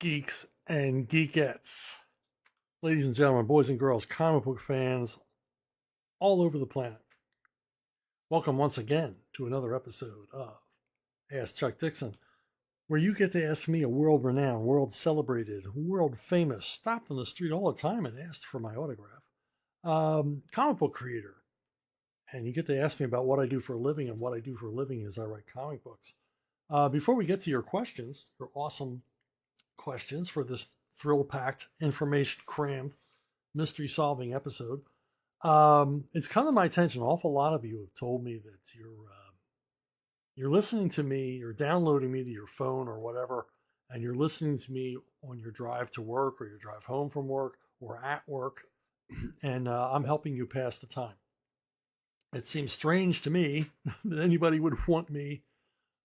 geeks and geekettes, ladies and gentlemen, boys and girls, comic book fans all over the planet. Welcome once again to another episode of Ask Chuck Dixon, where you get to ask me, a world-renowned, world-celebrated, world-famous, stopped on the street all the time and asked for my autograph, comic book creator. And you get to ask me about what I do for a living, and what I do for a living is I write comic books. Before we get to your questions, your awesome questions for this thrill-packed, information-crammed, mystery-solving episode, it's come to my attention. An awful lot of you have told me that you're listening to me, you're downloading me to your phone or whatever, and you're listening to me on your drive to work or your drive home from work or at work, and I'm helping you pass the time. It seems strange to me that anybody would want me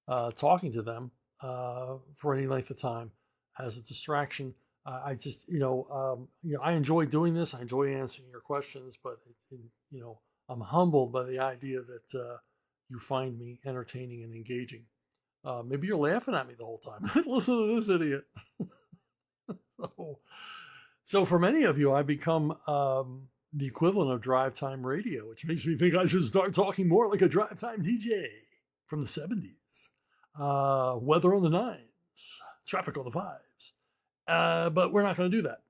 talking to them for any length of time as a distraction. I just, I enjoy doing this. I enjoy answering your questions, but I'm humbled by the idea that you find me entertaining and engaging. Maybe you're laughing at me the whole time. Listen to this idiot. So for many of you, I've become the equivalent of drive time radio, which makes me think I should start talking more like a drive time DJ from the 70s. Weather on the nines, traffic on the fives. But we're not going to do that.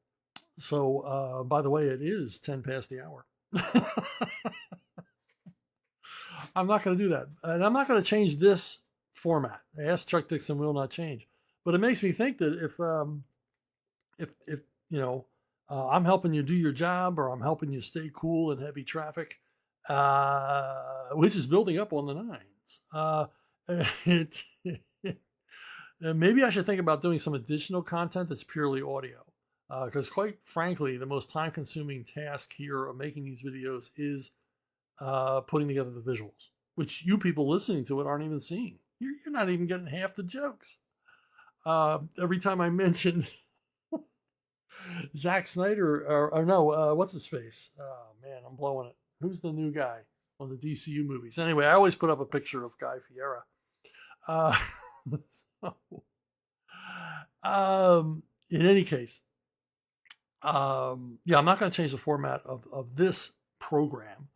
So, by the way, it is 10 past the hour. I'm not going to do that. And I'm not going to change this format. Ask Chuck Dixon will not change. But it makes me think that if I'm helping you do your job, or I'm helping you stay cool in heavy traffic, which is building up on the nines, maybe I should think about doing some additional content that's purely audio. Because quite frankly, the most time-consuming task here of making these videos is putting together the visuals, which you people listening to it aren't even seeing. You're not even getting half the jokes. Every time I mention Zack Snyder, or no, what's his face? Oh, man, I'm blowing it. Who's the new guy on the DCU movies? Anyway, I always put up a picture of Guy Fieri. In any case, I'm not going to change the format of this program,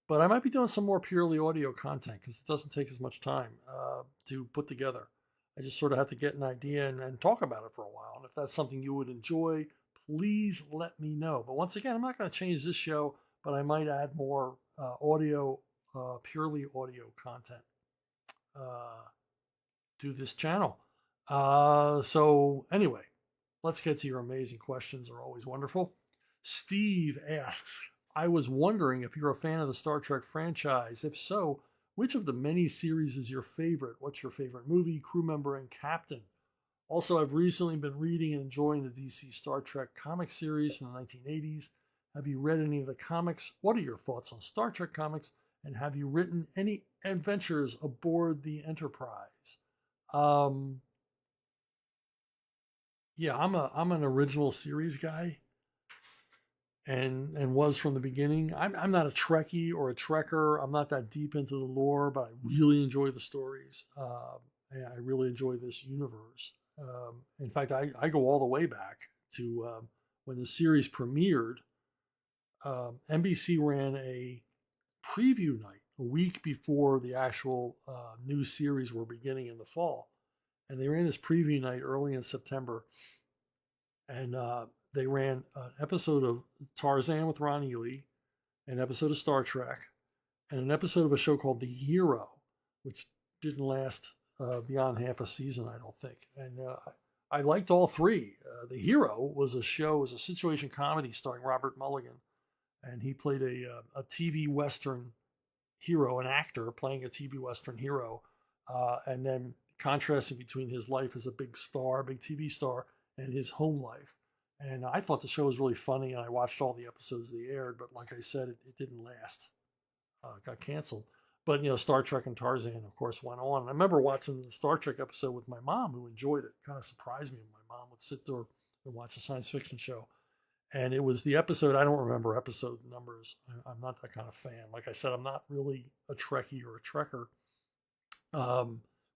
but I might be doing some more purely audio content because it doesn't take as much time to put together. I just sort of have to get an idea and talk about it for a while. And if that's something you would enjoy, please let me know. But once again, I'm not going to change this show, but I might add more purely audio content to this channel. So anyway, let's get to your amazing questions. They're always wonderful. Steve asks, I was wondering if you're a fan of the Star Trek franchise. If so, which of the many series is your favorite? What's your favorite movie, crew member, and captain? Also, I've recently been reading and enjoying the DC Star Trek comic series from the 1980s. Have you read any of the comics? What are your thoughts on Star Trek comics? And have you written any adventures aboard the Enterprise? I'm an original series guy, and was from the beginning. I'm not a Trekkie or a Trekker. I'm not that deep into the lore, but I really enjoy the stories. And I really enjoy this universe. In fact, I go all the way back to when the series premiered. NBC ran a preview night a week before the actual new series were beginning in the fall. And they ran this preview night early in September. And they ran an episode of Tarzan with Ron Ely, an episode of Star Trek, and an episode of a show called The Hero, which didn't last beyond half a season, I don't think. And I liked all three. The Hero was a situation comedy starring Robert Mulligan, and he played a TV Western hero, an actor playing a TV Western hero, and then contrasting between his life as a big TV star, and his home life. And I thought the show was really funny, and I watched all the episodes they aired, but like I said, it didn't last. It got canceled. But, Star Trek and Tarzan, of course, went on. And I remember watching the Star Trek episode with my mom, who enjoyed it. Kind of surprised me when my mom would sit there and watch a science fiction show. And it was the episode, I don't remember episode numbers. I'm not that kind of fan. Like I said, I'm not really a Trekkie or a Trekker,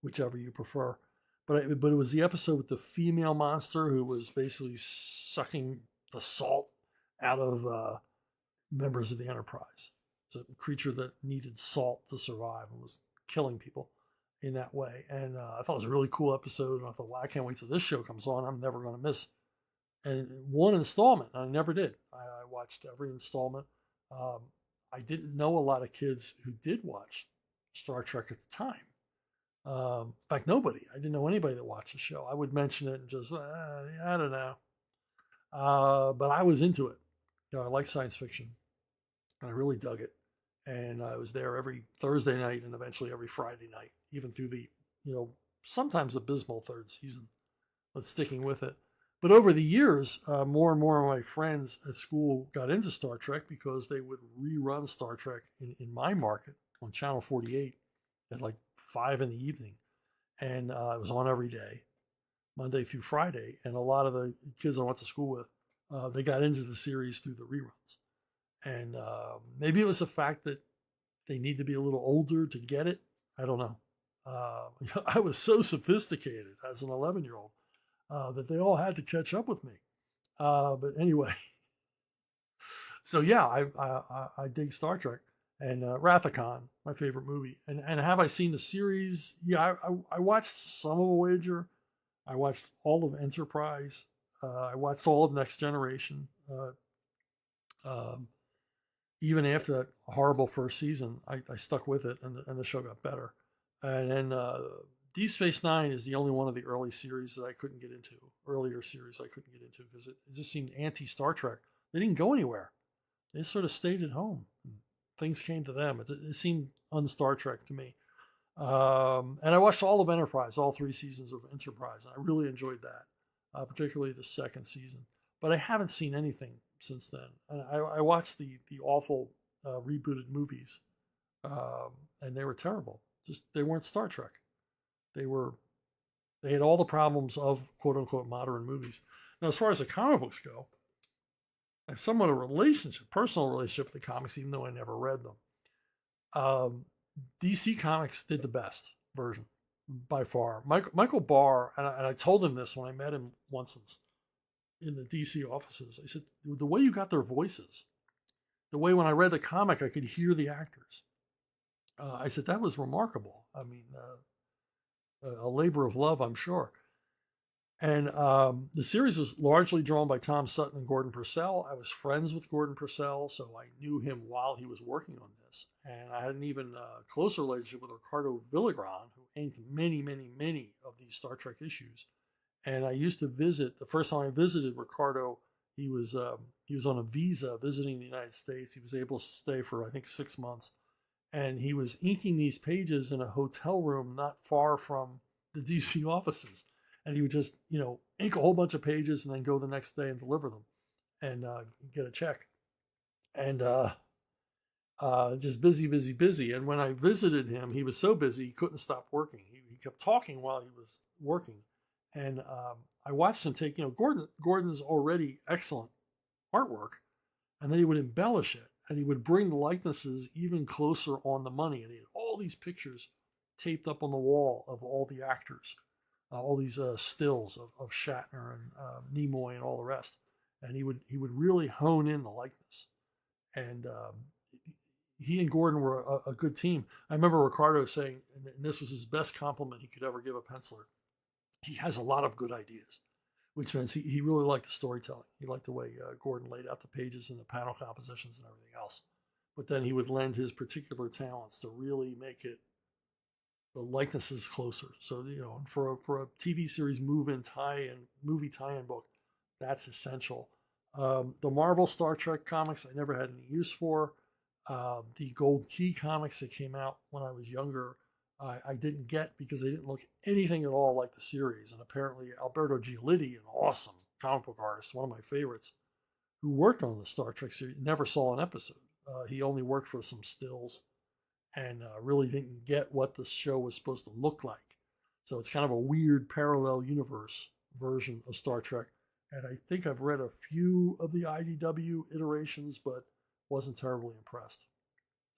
whichever you prefer. but it was the episode with the female monster who was basically sucking the salt out of members of the Enterprise. It's a creature that needed salt to survive and was killing people in that way. And I thought it was a really cool episode. And I thought, well, I can't wait till this show comes on. I'm never going to miss and one installment. I never did. I watched every installment. I didn't know a lot of kids who did watch Star Trek at the time. In fact, nobody. I didn't know anybody that watched the show. I would mention it and just, I don't know. But I was into it. You know, I like science fiction, and I really dug it. And I was there every Thursday night and eventually every Friday night, even through the, sometimes abysmal third season, but sticking with it. But over the years, more and more of my friends at school got into Star Trek because they would rerun Star Trek in my market on Channel 48 at like 5 in the evening. And it was on every day, Monday through Friday. And a lot of the kids I went to school with, they got into the series through the reruns. And maybe it was the fact that they need to be a little older to get it. I don't know. I was so sophisticated as an 11-year-old that they all had to catch up with me. But anyway, so yeah, I dig Star Trek. And Wrath of Khan, my favorite movie. And have I seen the series? Yeah, I watched some of Voyager. I watched all of Enterprise. I watched all of Next Generation. Even after that horrible first season, I stuck with it, and the show got better. And then Deep Space Nine is the only one of the earlier series I couldn't get into because it just seemed anti-Star Trek. They didn't go anywhere. They sort of stayed at home. Things came to them. It seemed un-Star Trek to me. And I watched all of Enterprise, all 3 seasons of Enterprise. And I really enjoyed that, particularly the second season. But I haven't seen anything since then. And I watched the awful rebooted movies, and they were terrible. They weren't Star Trek. They had all the problems of quote unquote modern movies. Now, as far as the comic books go, I have somewhat a personal relationship with the comics, even though I never read them. DC Comics did the best version by far. Michael Barr, and I told him this when I met him once in the DC offices. I said, the way you got their voices, the way when I read the comic, I could hear the actors. I said, that was remarkable. I mean, a labor of love, I'm sure. And the series was largely drawn by Tom Sutton and Gordon Purcell. I was friends with Gordon Purcell, so I knew him while he was working on this. And I had an even closer relationship with Ricardo Villagrán, who inked many, many, many of these Star Trek issues. And I used to visit. The first time I visited Ricardo, he was on a visa visiting the United States. He was able to stay for, I think, 6 months. And he was inking these pages in a hotel room not far from the DC offices. And he would just, ink a whole bunch of pages and then go the next day and deliver them and get a check. And just busy, busy, busy. And when I visited him, he was so busy, he couldn't stop working. He kept talking while he was working. And I watched him take, Gordon's already excellent artwork. And then he would embellish it. And he would bring the likenesses even closer on the money. And he had all these pictures taped up on the wall of all the actors. All these stills of Shatner and Nimoy and all the rest, and he would really hone in the likeness, and he and Gordon were a good team. I remember Ricardo saying, and this was his best compliment he could ever give a penciler, he has a lot of good ideas, which means he really liked the storytelling. He liked the way Gordon laid out the pages and the panel compositions and everything else, but then he would lend his particular talents to really make it the likenesses closer. So, for a TV series movie tie-in book, that's essential. The Marvel Star Trek comics, I never had any use for. The Gold Key comics that came out when I was younger, I didn't get because they didn't look anything at all like the series. And apparently Alberto Giolitti, an awesome comic book artist, one of my favorites, who worked on the Star Trek series, never saw an episode. He only worked for some stills and really didn't get what the show was supposed to look like. So it's kind of a weird parallel universe version of Star Trek. And I think I've read a few of the IDW iterations, but wasn't terribly impressed.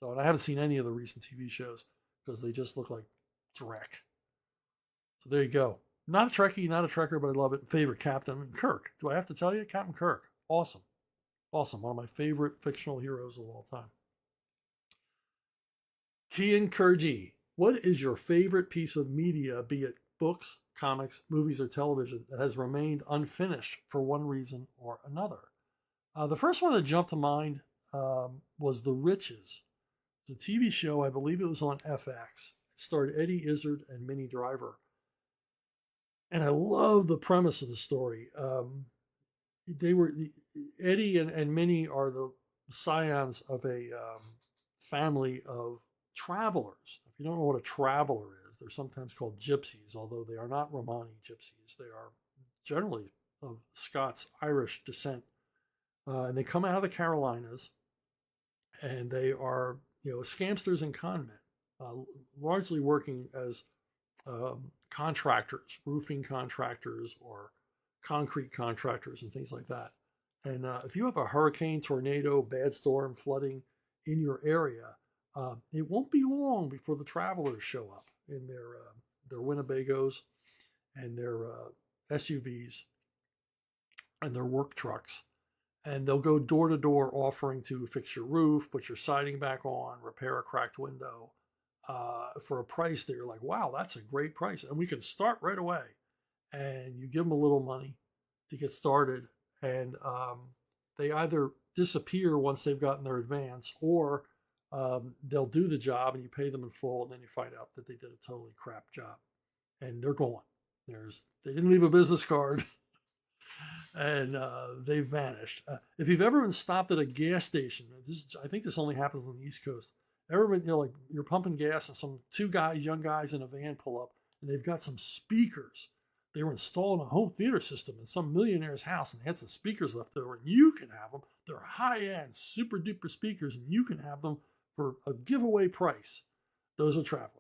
So, and I haven't seen any of the recent TV shows because they just look like dreck. So there you go. Not a Trekkie, not a Trekker, but I love it. Favorite Captain Kirk. Do I have to tell you? Captain Kirk. Awesome. Awesome. One of my favorite fictional heroes of all time. Kian Kurji, what is your favorite piece of media, be it books, comics, movies, or television, that has remained unfinished for one reason or another? The first one that jumped to mind was The Riches. It's a TV show, I believe it was on FX. It starred Eddie Izzard and Minnie Driver. And I love the premise of the story. They were Eddie and Minnie are the scions of a family of travelers. If you don't know what a traveler is, they're sometimes called gypsies, although they are not Romani gypsies. They are generally of Scots-Irish descent. And they come out of the Carolinas, and they are, scamsters and con men, largely working as contractors, roofing contractors or concrete contractors and things like that. And if you have a hurricane, tornado, bad storm, flooding in your area, it won't be long before the travelers show up in their Winnebagos and their SUVs and their work trucks. And they'll go door to door offering to fix your roof, put your siding back on, repair a cracked window for a price that you're like, wow, that's a great price. And we can start right away. And you give them a little money to get started. And they either disappear once they've gotten their advance, or they'll do the job and you pay them in full. And then you find out that they did a totally crap job. And they're gone. They didn't leave a business card. And they've vanished. If you've ever been stopped at a gas station, I think this only happens on the East Coast. Ever been, like you're pumping gas and some young guys in a van pull up, and they've got some speakers. They were installing a home theater system in some millionaire's house, and they had some speakers left over, and you can have them. They're high-end, super duper speakers, and you can have them for a giveaway price. Those are travelers.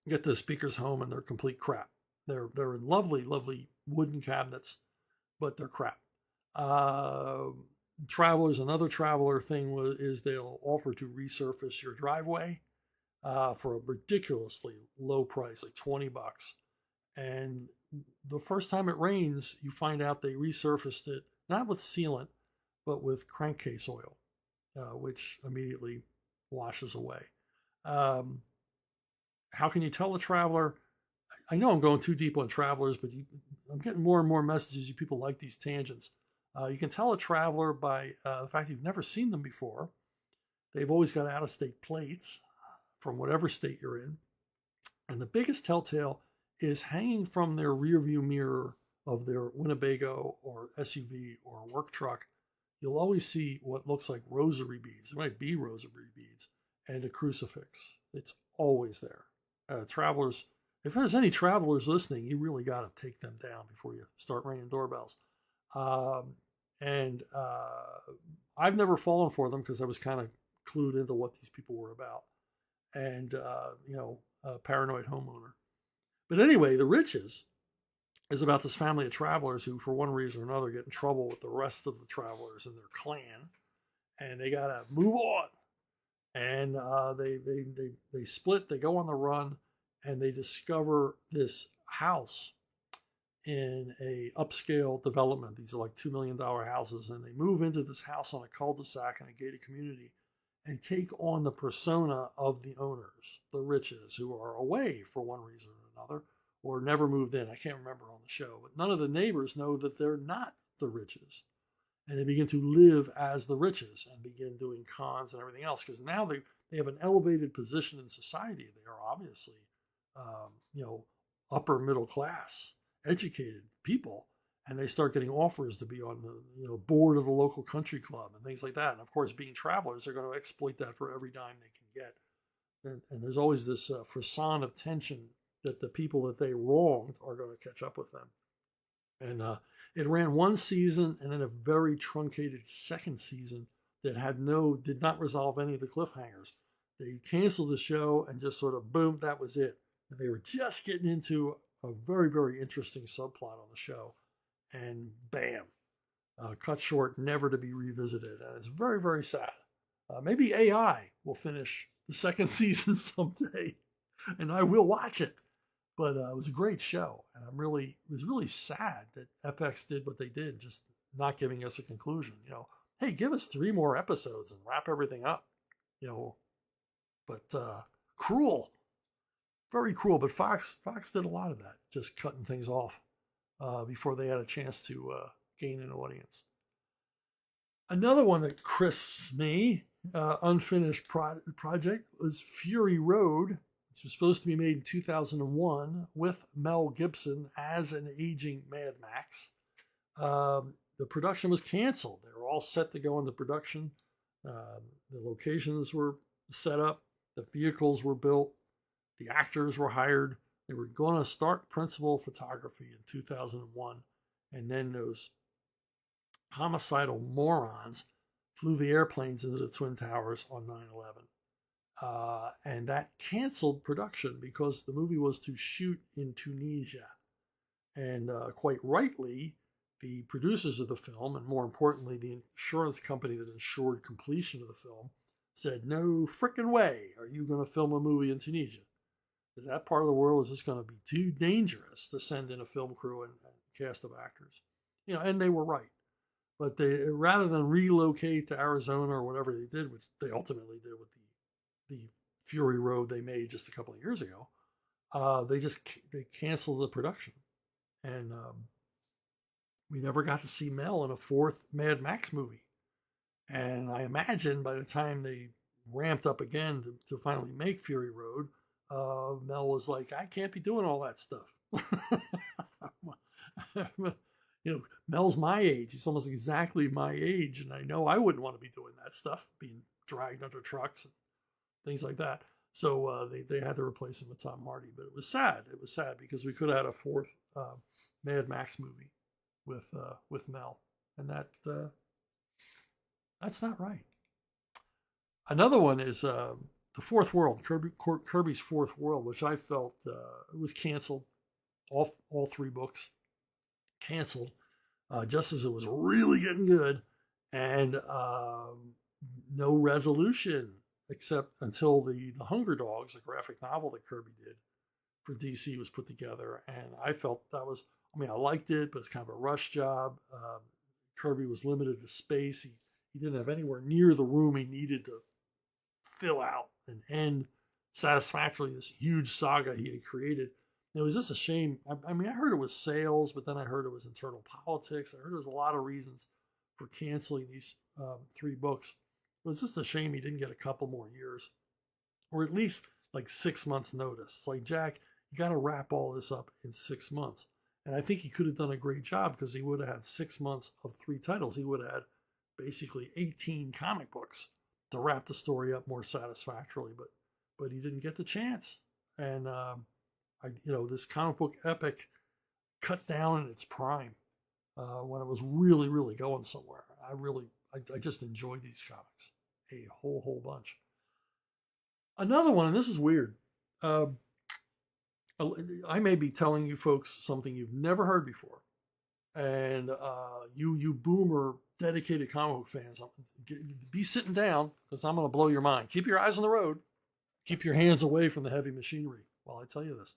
Get those speakers home, and they're complete crap. They're in lovely, lovely wooden cabinets, but they're crap. Travelers, another traveler thing is they'll offer to resurface your driveway for a ridiculously low price, like $20. And the first time it rains, you find out they resurfaced it, not with sealant, but with crankcase oil, which immediately washes away. How can you tell a traveler? I know I'm going too deep on travelers, but I'm getting more and more messages. You people like these tangents. You can tell a traveler by the fact you've never seen them before. They've always got out-of-state plates from whatever state you're in. And the biggest telltale is hanging from their rearview mirror of their Winnebago or SUV or work truck. You'll always see what looks like rosary beads. It might be rosary beads and a crucifix. It's always there. Travelers, if there's any travelers listening, you really got to take them down before you start ringing doorbells. And I've never fallen for them because I was kind of clued into what these people were about, and a paranoid homeowner. But anyway, The Riches is about this family of travelers who, for one reason or another, get in trouble with the rest of the travelers in their clan, and they gotta move on. And they split. They go on the run, and they discover this house in a upscale development. These are like $2 million houses, and they move into this house on a cul-de-sac in a gated community and take on the persona of the owners, the Riches, who are away for one reason or another, or never moved in. I can't remember on the show, but none of the neighbors know that they're not the Riches. And they begin to live as the Riches and begin doing cons and everything else, because now they have an elevated position in society. They are obviously, upper middle class, educated people, and they start getting offers to be on the board of the local country club and things like that. And of course, being travelers, they're going to exploit that for every dime they can get. And there's always this frisson of tension that the people that they wronged are going to catch up with them. And it ran one season and then a very truncated second season that did not resolve any of the cliffhangers. They canceled the show and just sort of boom, that was it. And they were just getting into a very, very interesting subplot on the show. And bam, cut short, never to be revisited. And it's very, very sad. Maybe AI will finish the second season someday, and I will watch it. But it was a great show, and it was really sad that FX did what they did, just not giving us a conclusion. Hey, give us 3 more episodes and wrap everything up. You know, but cruel, very cruel. But Fox did a lot of that, just cutting things off before they had a chance to gain an audience. Another one that crisps me, unfinished project, was Fury Road, which was supposed to be made in 2001 with Mel Gibson as an aging Mad Max. The production was canceled. They were all set to go into production. The locations were set up. The vehicles were built. The actors were hired. They were going to start principal photography in 2001. And then those homicidal morons flew the airplanes into the Twin Towers on 9/11. And that canceled production because the movie was to shoot in Tunisia. And quite rightly, the producers of the film, and more importantly, the insurance company that insured completion of the film, said, no frickin' way are you going to film a movie in Tunisia. Because that part of the world is just going to be too dangerous to send in a film crew and cast of actors. And they were right. But they, rather than relocate to Arizona or whatever they did, which they ultimately did with the Fury Road they made just a couple of years ago, they canceled the production. And we never got to see Mel in a 4th Mad Max movie. And I imagine by the time they ramped up again to finally make Fury Road, Mel was like, I can't be doing all that stuff. Mel's my age. He's almost exactly my age. And I know I wouldn't want to be doing that stuff, being dragged under trucks and things like that. So they had to replace him with Tom Hardy. But it was sad. It was sad because we could have had a 4th Mad Max movie with Mel. And that's not right. Another one is the Fourth World, Kirby's Fourth World, which I felt it was canceled. All 3 books canceled, just as it was really getting good, and no resolution except until the Hunger Dogs, a graphic novel that Kirby did for DC, was put together. And I felt that was, I liked it, but it's kind of a rush job. Kirby was limited to space. He didn't have anywhere near the room he needed to fill out and end satisfactorily this huge saga he had created. It was just a shame. I heard it was sales, but then I heard it was internal politics. I heard there was a lot of reasons for canceling these 3 books. It was just a shame he didn't get a couple more years, or at least like 6 months notice. It's like, Jack, you got to wrap all this up in 6 months. And I think he could have done a great job because he would have had 6 months of 3 titles. He would have had basically 18 comic books to wrap the story up more satisfactorily, but he didn't get the chance. And this comic book epic cut down in its prime when it was really, really going somewhere. I just enjoyed these comics a whole bunch. Another one, and this is weird. I may be telling you folks something you've never heard before, and you boomer dedicated comic book fans, be sitting down because I'm going to blow your mind. Keep your eyes on the road. Keep your hands away from the heavy machinery while I tell you this.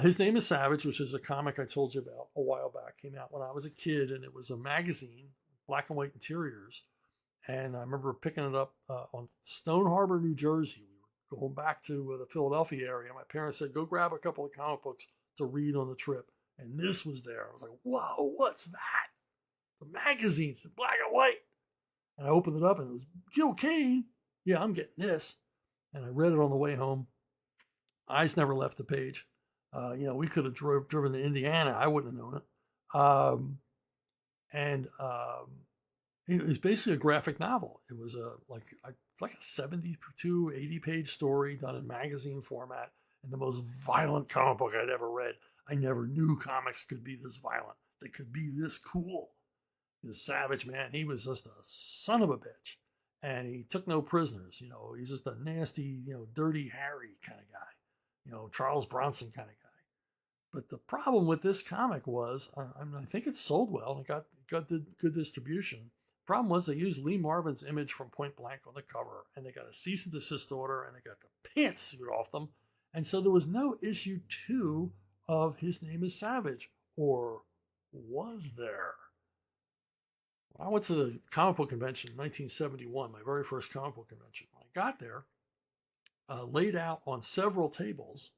His Name is Savage, which is a comic I told you about a while back. Came out when I was a kid, and it was a magazine, black and white interiors. And I remember picking it up on Stone Harbor, New Jersey. We were going back to the Philadelphia area. My parents said, go grab a couple of comic books to read on the trip. And this was there. I was like, whoa, what's that? It's a magazine. It's in black and white. And I opened it up, and it was Gil Kane. Yeah, I'm getting this. And I read it on the way home. Eyes never left the page. We could have driven to Indiana. I wouldn't have known it. It was basically a graphic novel. It was like a 72, 80-page story done in magazine format, and the most violent comic book I'd ever read. I never knew comics could be this violent. They could be this cool. The Savage, man, he was just a son of a bitch. And he took no prisoners. He's just a nasty, dirty Harry kind of guy. Charles Bronson kind of guy. But the problem with this comic was, I think it sold well and it got good distribution. The problem was they used Lee Marvin's image from Point Blank on the cover, and they got a cease and desist order, and they got the pantsuit off them, And so there was no issue 2 of His Name is Savage, or was there? When I went to the comic book convention in 1971, my very first comic book convention. When I got there, laid out on several tables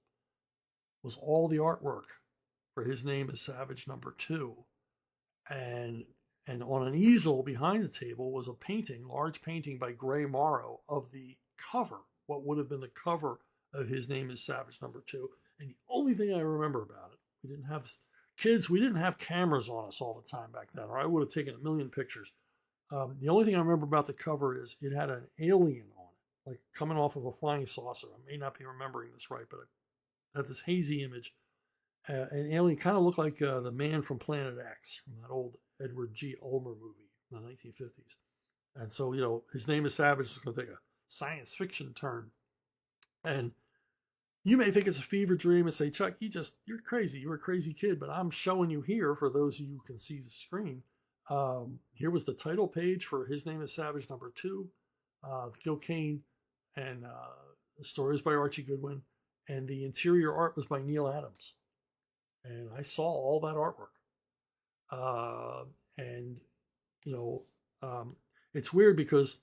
was all the artwork for His Name is Savage #2. And on an easel behind the table was a painting, large painting by Gray Morrow of the cover, what would have been the cover of His Name is Savage #2. And the only thing I remember about it, we didn't have cameras on us all the time back then, or I would have taken a million pictures. The only thing I remember about the cover is it had an alien on it, like coming off of a flying saucer. I may not be remembering this right, but it had this hazy image. An alien kind of looked like the man from Planet X, from that old Edward G. Ulmer movie in the 1950s. And so, His Name is Savage is going to take a science fiction turn. And you may think it's a fever dream and say, Chuck, you're crazy. You're a crazy kid, but I'm showing you here, for those of you who can see the screen. Here was the title page for His Name is Savage #2, Gil Kane, and the story is by Archie Goodwin, and the interior art was by Neil Adams. And I saw all that artwork. It's weird because,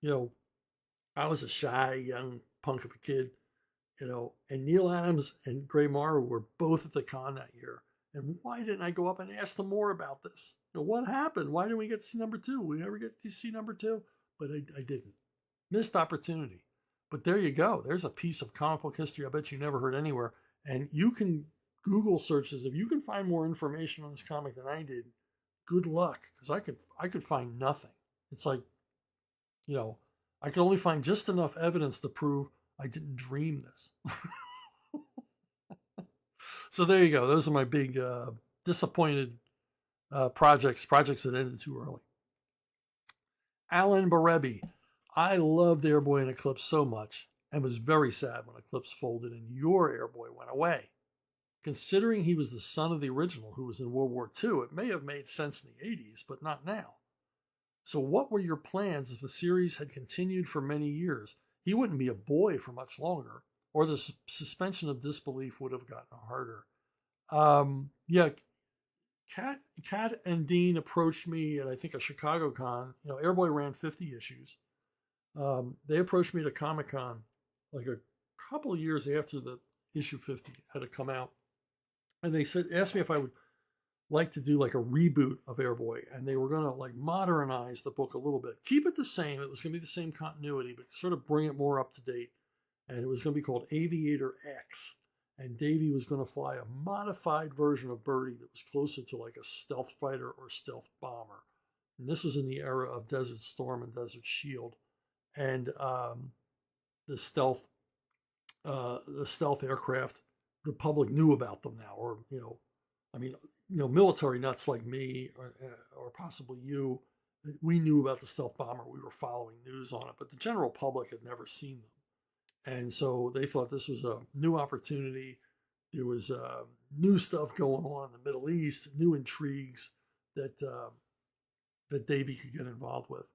I was a shy young punk of a kid, and Neil Adams and Gray Morrow were both at the con that year. And why didn't I go up and ask them more about this? What happened? Why didn't we get to see #2? We never get to see #2? But I didn't. Missed opportunity. But there you go. There's a piece of comic book history I bet you never heard anywhere. And you can Google search this. If you can find more information on this comic than I did, good luck. Because I could find nothing. It's like, I could only find just enough evidence to prove I didn't dream this. So there you go. Those are my big disappointed projects that ended too early. Alan Barebi. I loved Airboy and Eclipse so much and was very sad when Eclipse folded and your Airboy went away. Considering he was the son of the original who was in World War II, it may have made sense in the 80s, but not now. So what were your plans if the series had continued for many years? He wouldn't be a boy for much longer, or the suspension of disbelief would have gotten harder. Kat and Dean approached me at, I think, a Chicago con. Airboy ran 50 issues. They approached me at a Comic-Con like a couple of years after the issue 50 had to come out. And they asked me if I would like to do like a reboot of Airboy, and they were going to like modernize the book a little bit. Keep it the same. It was going to be the same continuity, but sort of bring it more up to date. And it was going to be called Aviator X. And Davey was going to fly a modified version of Birdie that was closer to like a stealth fighter or stealth bomber. And this was in the era of Desert Storm and Desert Shield. And the stealth aircraft, the public knew about them now, or military nuts like me or possibly you, we knew about the stealth bomber. We were following news on it, but the general public had never seen them. And so they thought this was a new opportunity. There was new stuff going on in the Middle East, new intrigues that Davey could get involved with.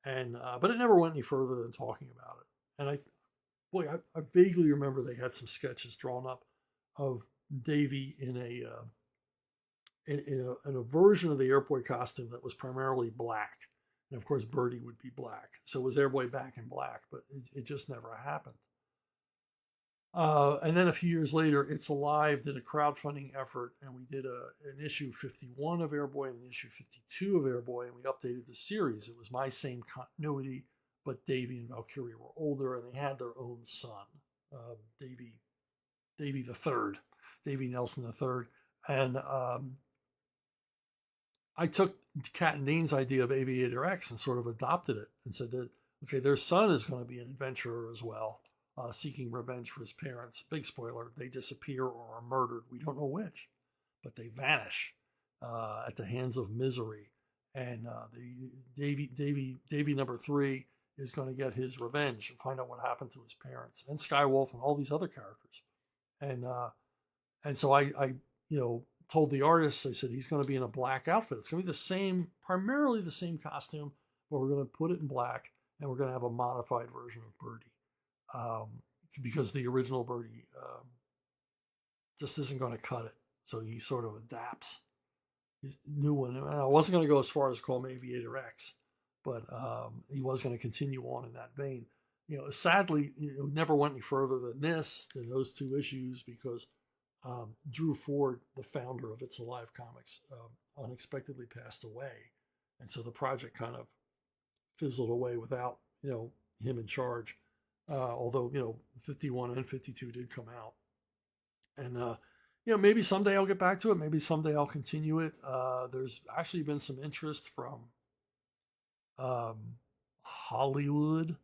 And but it never went any further than talking about it. And I vaguely remember they had some sketches drawn up of Davey in a version of the Airboy costume that was primarily black. And of course, Birdie would be black. So it was Airboy back in black, but it just never happened. And then a few years later, It's Alive did a crowdfunding effort, and we did an issue 51 of Airboy and an issue 52 of Airboy, and we updated the series. It was my same continuity, but Davey and Valkyrie were older, and they had their own son, Davey Nelson III. And I took Kat and Dean's idea of Aviator X and sort of adopted it and said that, okay, their son is going to be an adventurer as well, seeking revenge for his parents. Big spoiler, they disappear or are murdered. We don't know which, but they vanish at the hands of misery. And Davey #3 is going to get his revenge and find out what happened to his parents, and Skywolf and all these other characters. And so I told the artist, I said, he's going to be in a black outfit. It's going to be primarily the same costume, but we're going to put it in black, and we're going to have a modified version of Birdie. because the original birdie just isn't going to cut it. So he sort of adapts his new one. And I wasn't going to go as far as call him Aviator X, but he was going to continue on in that vein. Sadly, never went any further than those two issues, because Drew Ford, the founder of It's Alive Comics, unexpectedly passed away. And so the project kind of fizzled away without, him in charge. Although, 51 and 52 did come out. And, maybe someday I'll get back to it. Maybe someday I'll continue it. There's actually been some interest from Hollywood.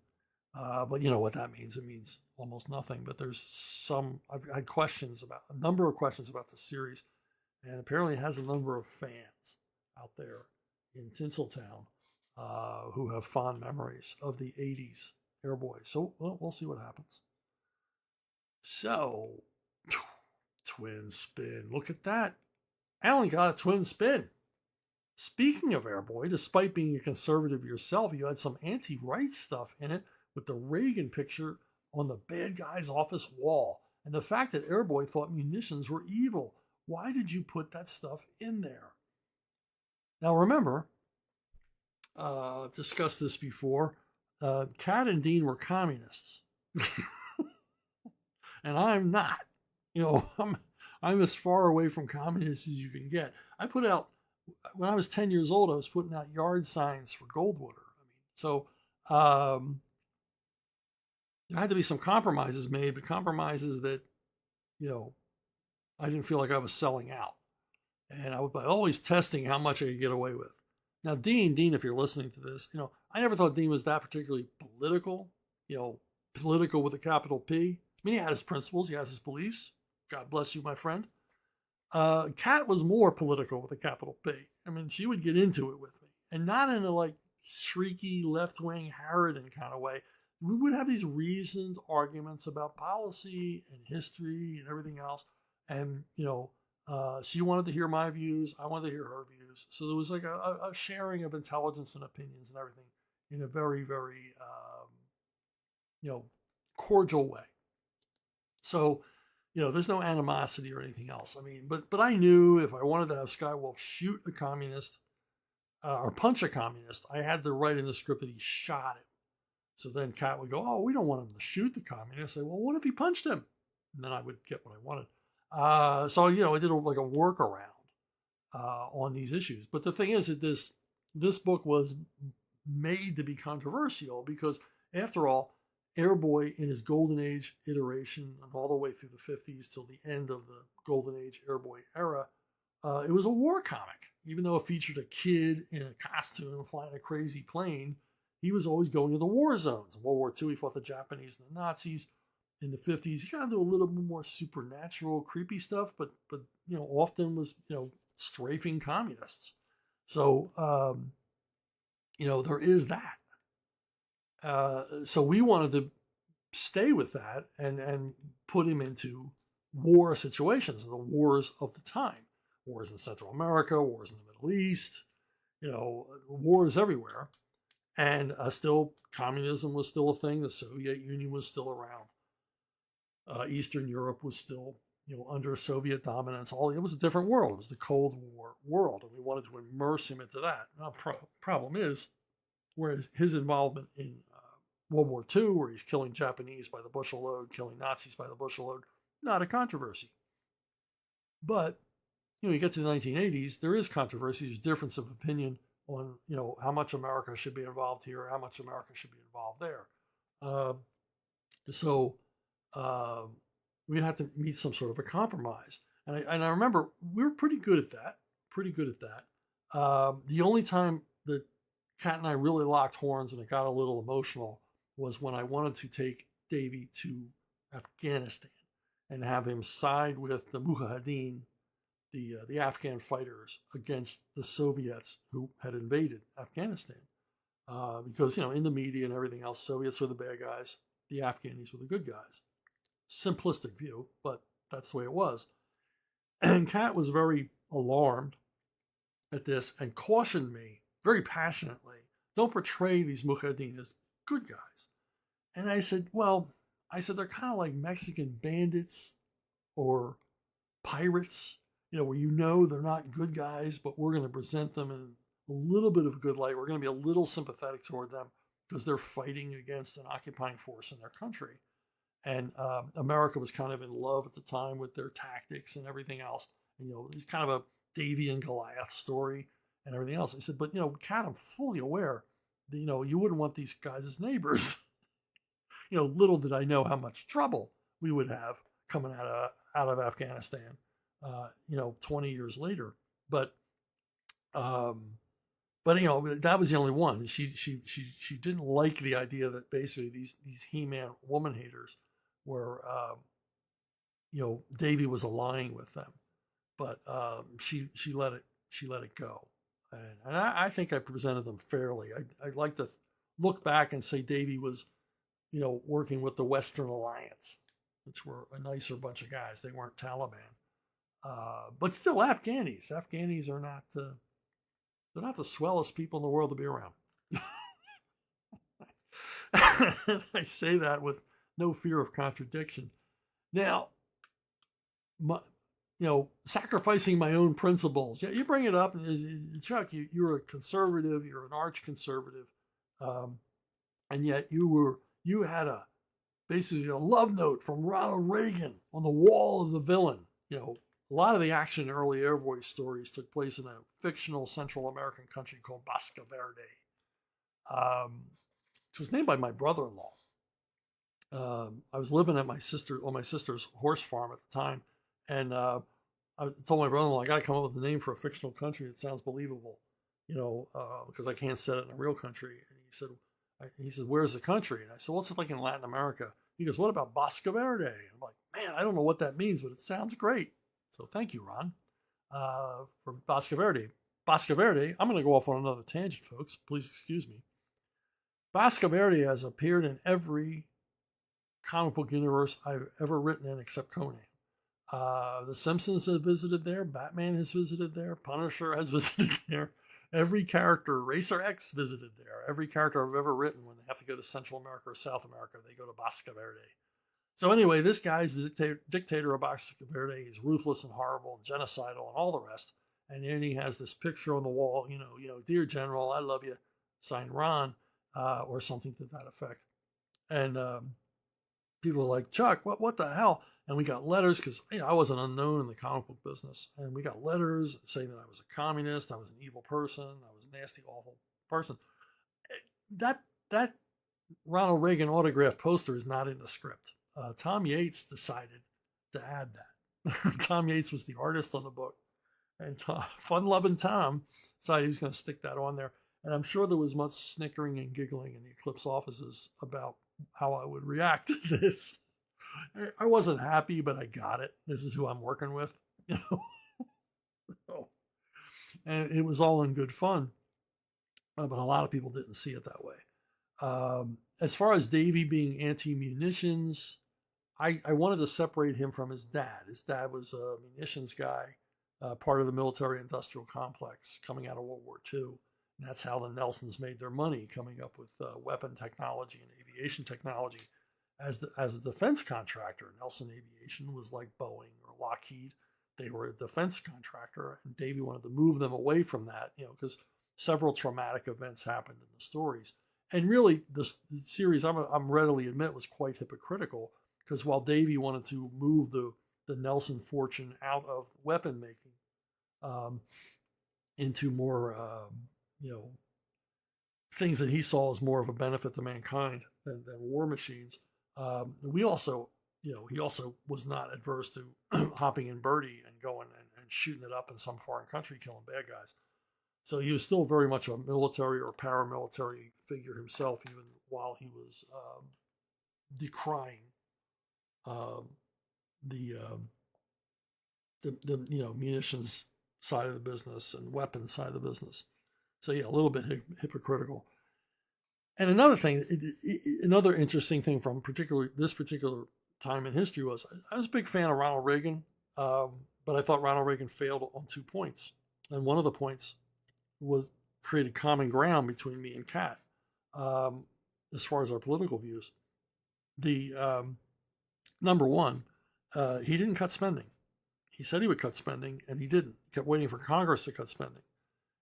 But you know what that means. It means almost nothing. But I've had a number of questions about the series. And apparently it has a number of fans out there in Tinseltown who have fond memories of the 80s Airboy. So we'll see what happens. So, twin spin. Look at that. Alan got a twin spin. Speaking of Airboy, despite being a conservative yourself, you had some anti-right stuff in it with the Reagan picture on the bad guy's office wall. And the fact that Airboy thought munitions were evil. Why did you put that stuff in there? Now remember, I've discussed this before, Kat and Dean were communists. And I'm not. I'm as far away from communists as you can get. When I was 10 years old, I was putting out yard signs for Goldwater. So there had to be some compromises made, but compromises that, I didn't feel like I was selling out. And I was always testing how much I could get away with. Now, Dean, if you're listening to this, I never thought Dean was that particularly political, political with a capital P. He had his principles, he has his beliefs. God bless you, my friend. Kat was more political with a capital P. She would get into it with me, and not in a shrieky left-wing Harridan kind of way. We would have these reasoned arguments about policy and history and everything else. And, she wanted to hear my views. I wanted to hear her views. So there was a sharing of intelligence and opinions and everything in a very, very, cordial way. So, there's no animosity or anything else. But I knew if I wanted to have Skywolf shoot a communist or punch a communist, I had to write in the script that he shot him. So then Kat would go, "Oh, we don't want him to shoot the communist." I say, "Well, what if he punched him?" And then I would get what I wanted. So I did a workaround on these issues. But the thing is that this book was made to be controversial because, after all, Airboy in his Golden Age iteration and all the way through the 50s till the end of the Golden Age Airboy era, it was a war comic. Even though it featured a kid in a costume flying a crazy plane, he was always going to the war zones. In World War II, he fought the Japanese and the Nazis. In the 50s, he got into a little bit more supernatural, creepy stuff, but often was, strafing communists. So, there is that. So we wanted to stay with that and put him into war situations, the wars of the time. Wars in Central America, wars in the Middle East, wars everywhere. And still, communism was still a thing. The Soviet Union was still around. Eastern Europe was still, under Soviet dominance. It was a different world. It was the Cold War world, and we wanted to immerse him into that. Now, problem is, whereas his involvement in World War II, where he's killing Japanese by the bushel load, killing Nazis by the bushel load, not a controversy. But, you get to the 1980s, there is controversy. There's difference of opinion on, how much America should be involved here, how much America should be involved there. So we had to meet some sort of a compromise. And I remember we were pretty good at that. The only time that Kat and I really locked horns and it got a little emotional was when I wanted to take Davy to Afghanistan and have him side with the Mujahideen, the Afghan fighters, against the Soviets who had invaded Afghanistan. Because, in the media and everything else, Soviets were the bad guys, the Afghanis were the good guys. Simplistic view, but that's the way it was. And Kat was very alarmed at this and cautioned me very passionately, don't portray these Mujahideen as good guys. And I said, well, I said they're kind of like Mexican bandits or pirates, where they're not good guys, but we're going to present them in a little bit of a good light. We're going to be a little sympathetic toward them because they're fighting against an occupying force in their country. And America was kind of in love at the time with their tactics and everything else. And, it's kind of a Davy and Goliath story and everything else. I said, but, Kat, I'm fully aware that, you wouldn't want these guys as neighbors. Little did I know how much trouble we would have coming out of Afghanistan, 20 years later. But that was the only one. She didn't like the idea that basically these He-Man woman haters were, Davy was allying with them, but she let it go, and I think I presented them fairly. I'd like to look back and say Davy was, working with the Western Alliance, which were a nicer bunch of guys. They weren't Taliban, but still Afghanis. Afghanis are not. They're not the swellest people in the world to be around. I say that with no fear of contradiction. Now, sacrificing my own principles. Yeah, you bring it up, Chuck. You're a conservative. You're an arch conservative, and yet you had basically a love note from Ronald Reagan on the wall of the villain. A lot of the action in early Air Voice stories took place in a fictional Central American country called Bosque Verde, which was named by my brother-in-law. I was living at my sister's horse farm at the time, and I told my brother-in-law, I got to come up with a name for a fictional country that sounds believable, because I can't set it in a real country. And he said, where's the country? And I said, what's it like in Latin America? He goes, what about Bosque Verde? I'm like, man, I don't know what that means, but it sounds great. So thank you, Ron, for Bosque Verde. Bosque Verde, I'm going to go off on another tangent, folks. Please excuse me. Bosque Verde has appeared in every comic book universe I've ever written in except Conan. The Simpsons have visited there. Batman has visited there. Punisher has visited there. Every character, Racer X visited there. Every character I've ever written, when they have to go to Central America or South America, they go to Bosque Verde. So anyway, this guy's the dictator of Bosque Verde. He's ruthless and horrible and genocidal and all the rest. And then he has this picture on the wall, dear General, I love you, signed Ron, or something to that effect. And people were like, Chuck, what the hell? And we got letters because I was an unknown in the comic book business. And we got letters saying that I was a communist, I was an evil person, I was a nasty, awful person. That Ronald Reagan autograph poster is not in the script. Tom Yates decided to add that. Tom Yates was the artist on the book. And fun-loving Tom decided he was going to stick that on there. And I'm sure there was much snickering and giggling in the Eclipse offices about how I would react to this. I wasn't happy, but I got it. This is who I'm working with. And it was all in good fun. But a lot of people didn't see it that way. As far as Davy being anti-munitions, I wanted to separate him from his dad. His dad was a munitions guy, part of the military-industrial complex coming out of World War II. And that's how the Nelsons made their money, coming up with weapon technology and aviation technology. As a defense contractor, Nelson Aviation was like Boeing or Lockheed. They were a defense contractor, and Davy wanted to move them away from that, because several traumatic events happened in the stories. And really, the series, I'm readily admit, was quite hypocritical, because while Davy wanted to move the Nelson fortune out of weapon making into more, things that he saw as more of a benefit to mankind than war machines, he also was not adverse to hopping in birdie and going and shooting it up in some foreign country, killing bad guys. So he was still very much a military or paramilitary figure himself, even while he was decrying the munitions side of the business and weapons side of the business. So yeah, a little bit hypocritical. And another interesting thing from this particular time in history was I was a big fan of Ronald Reagan, but I thought Ronald Reagan failed on 2 points. And one of the points was created common ground between me and Kat, as far as our political views. The number one, he didn't cut spending. He said he would cut spending, and he didn't. He kept waiting for Congress to cut spending.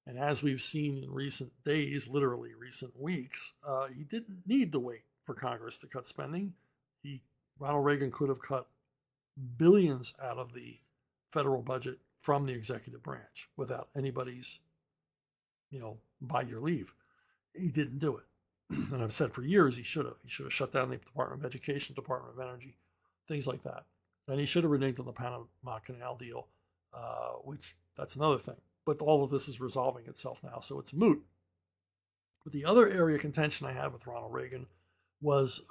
And as we've seen in recent days, literally recent weeks, he didn't need to wait for Congress to cut spending. Ronald Reagan could have cut billions out of the federal budget from the executive branch without anybody's, by your leave. He didn't do it. And I've said for years he should have. He should have shut down the Department of Education, Department of Energy, things like that. And he should have reneged on the Panama Canal deal, which that's another thing. But all of this is resolving itself now, so it's moot. But the other area of contention I had with Ronald Reagan was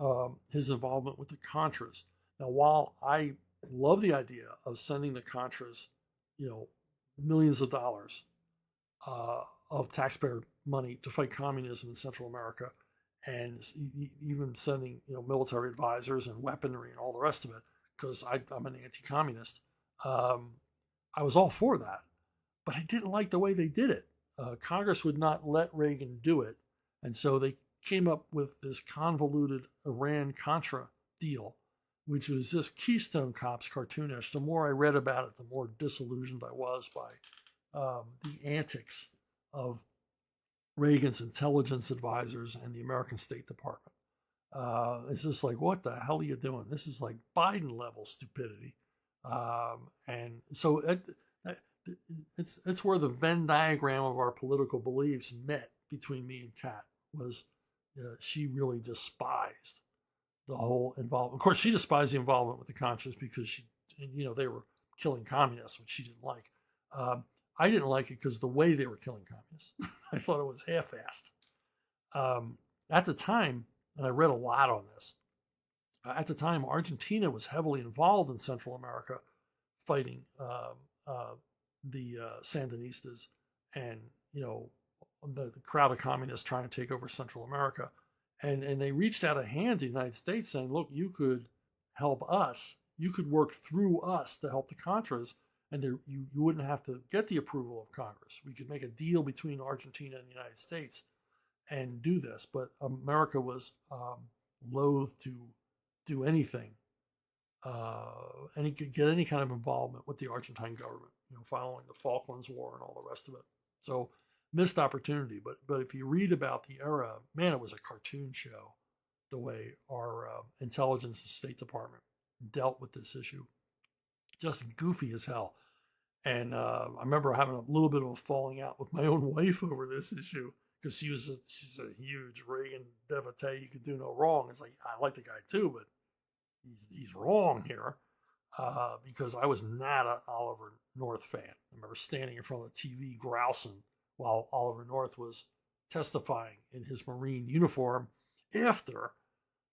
his involvement with the Contras. Now, while I love the idea of sending the Contras, millions of dollars of taxpayer money to fight communism in Central America, and even sending military advisors and weaponry and all the rest of it, because I'm an anti-communist. I was all for that, but I didn't like the way they did it. Congress would not let Reagan do it, and so they came up with this convoluted Iran-Contra deal, which was just Keystone Cops cartoonish. The more I read about it, the more disillusioned I was by the antics of Reagan's intelligence advisors and the American State Department. It's just like, what the hell are you doing? This is like Biden level stupidity. And so it's where the Venn diagram of our political beliefs met between me and Kat. Was she really despised the whole involvement. Of course, she despised the involvement with the Contras because they were killing communists, which she didn't like. I didn't like it because the way they were killing communists. I thought it was half-assed. At the time, and I read a lot on this, at the time, Argentina was heavily involved in Central America fighting the Sandinistas and, the crowd of communists trying to take over Central America. And they reached out a hand to the United States saying, look, you could help us. You could work through us to help the Contras. And you wouldn't have to get the approval of Congress. We could make a deal between Argentina and the United States and do this. But America was loath to do anything, and he could get any kind of involvement with the Argentine government, following the Falklands War and all the rest of it. So missed opportunity. But if you read about the era, man, it was a cartoon show, the way our intelligence and State Department dealt with this issue. Just goofy as hell. And I remember having a little bit of a falling out with my own wife over this issue because she's a huge Reagan devotee. You could do no wrong. It's like, I like the guy too, but he's wrong here because I was not an Oliver North fan. I remember standing in front of the TV grousing while Oliver North was testifying in his Marine uniform after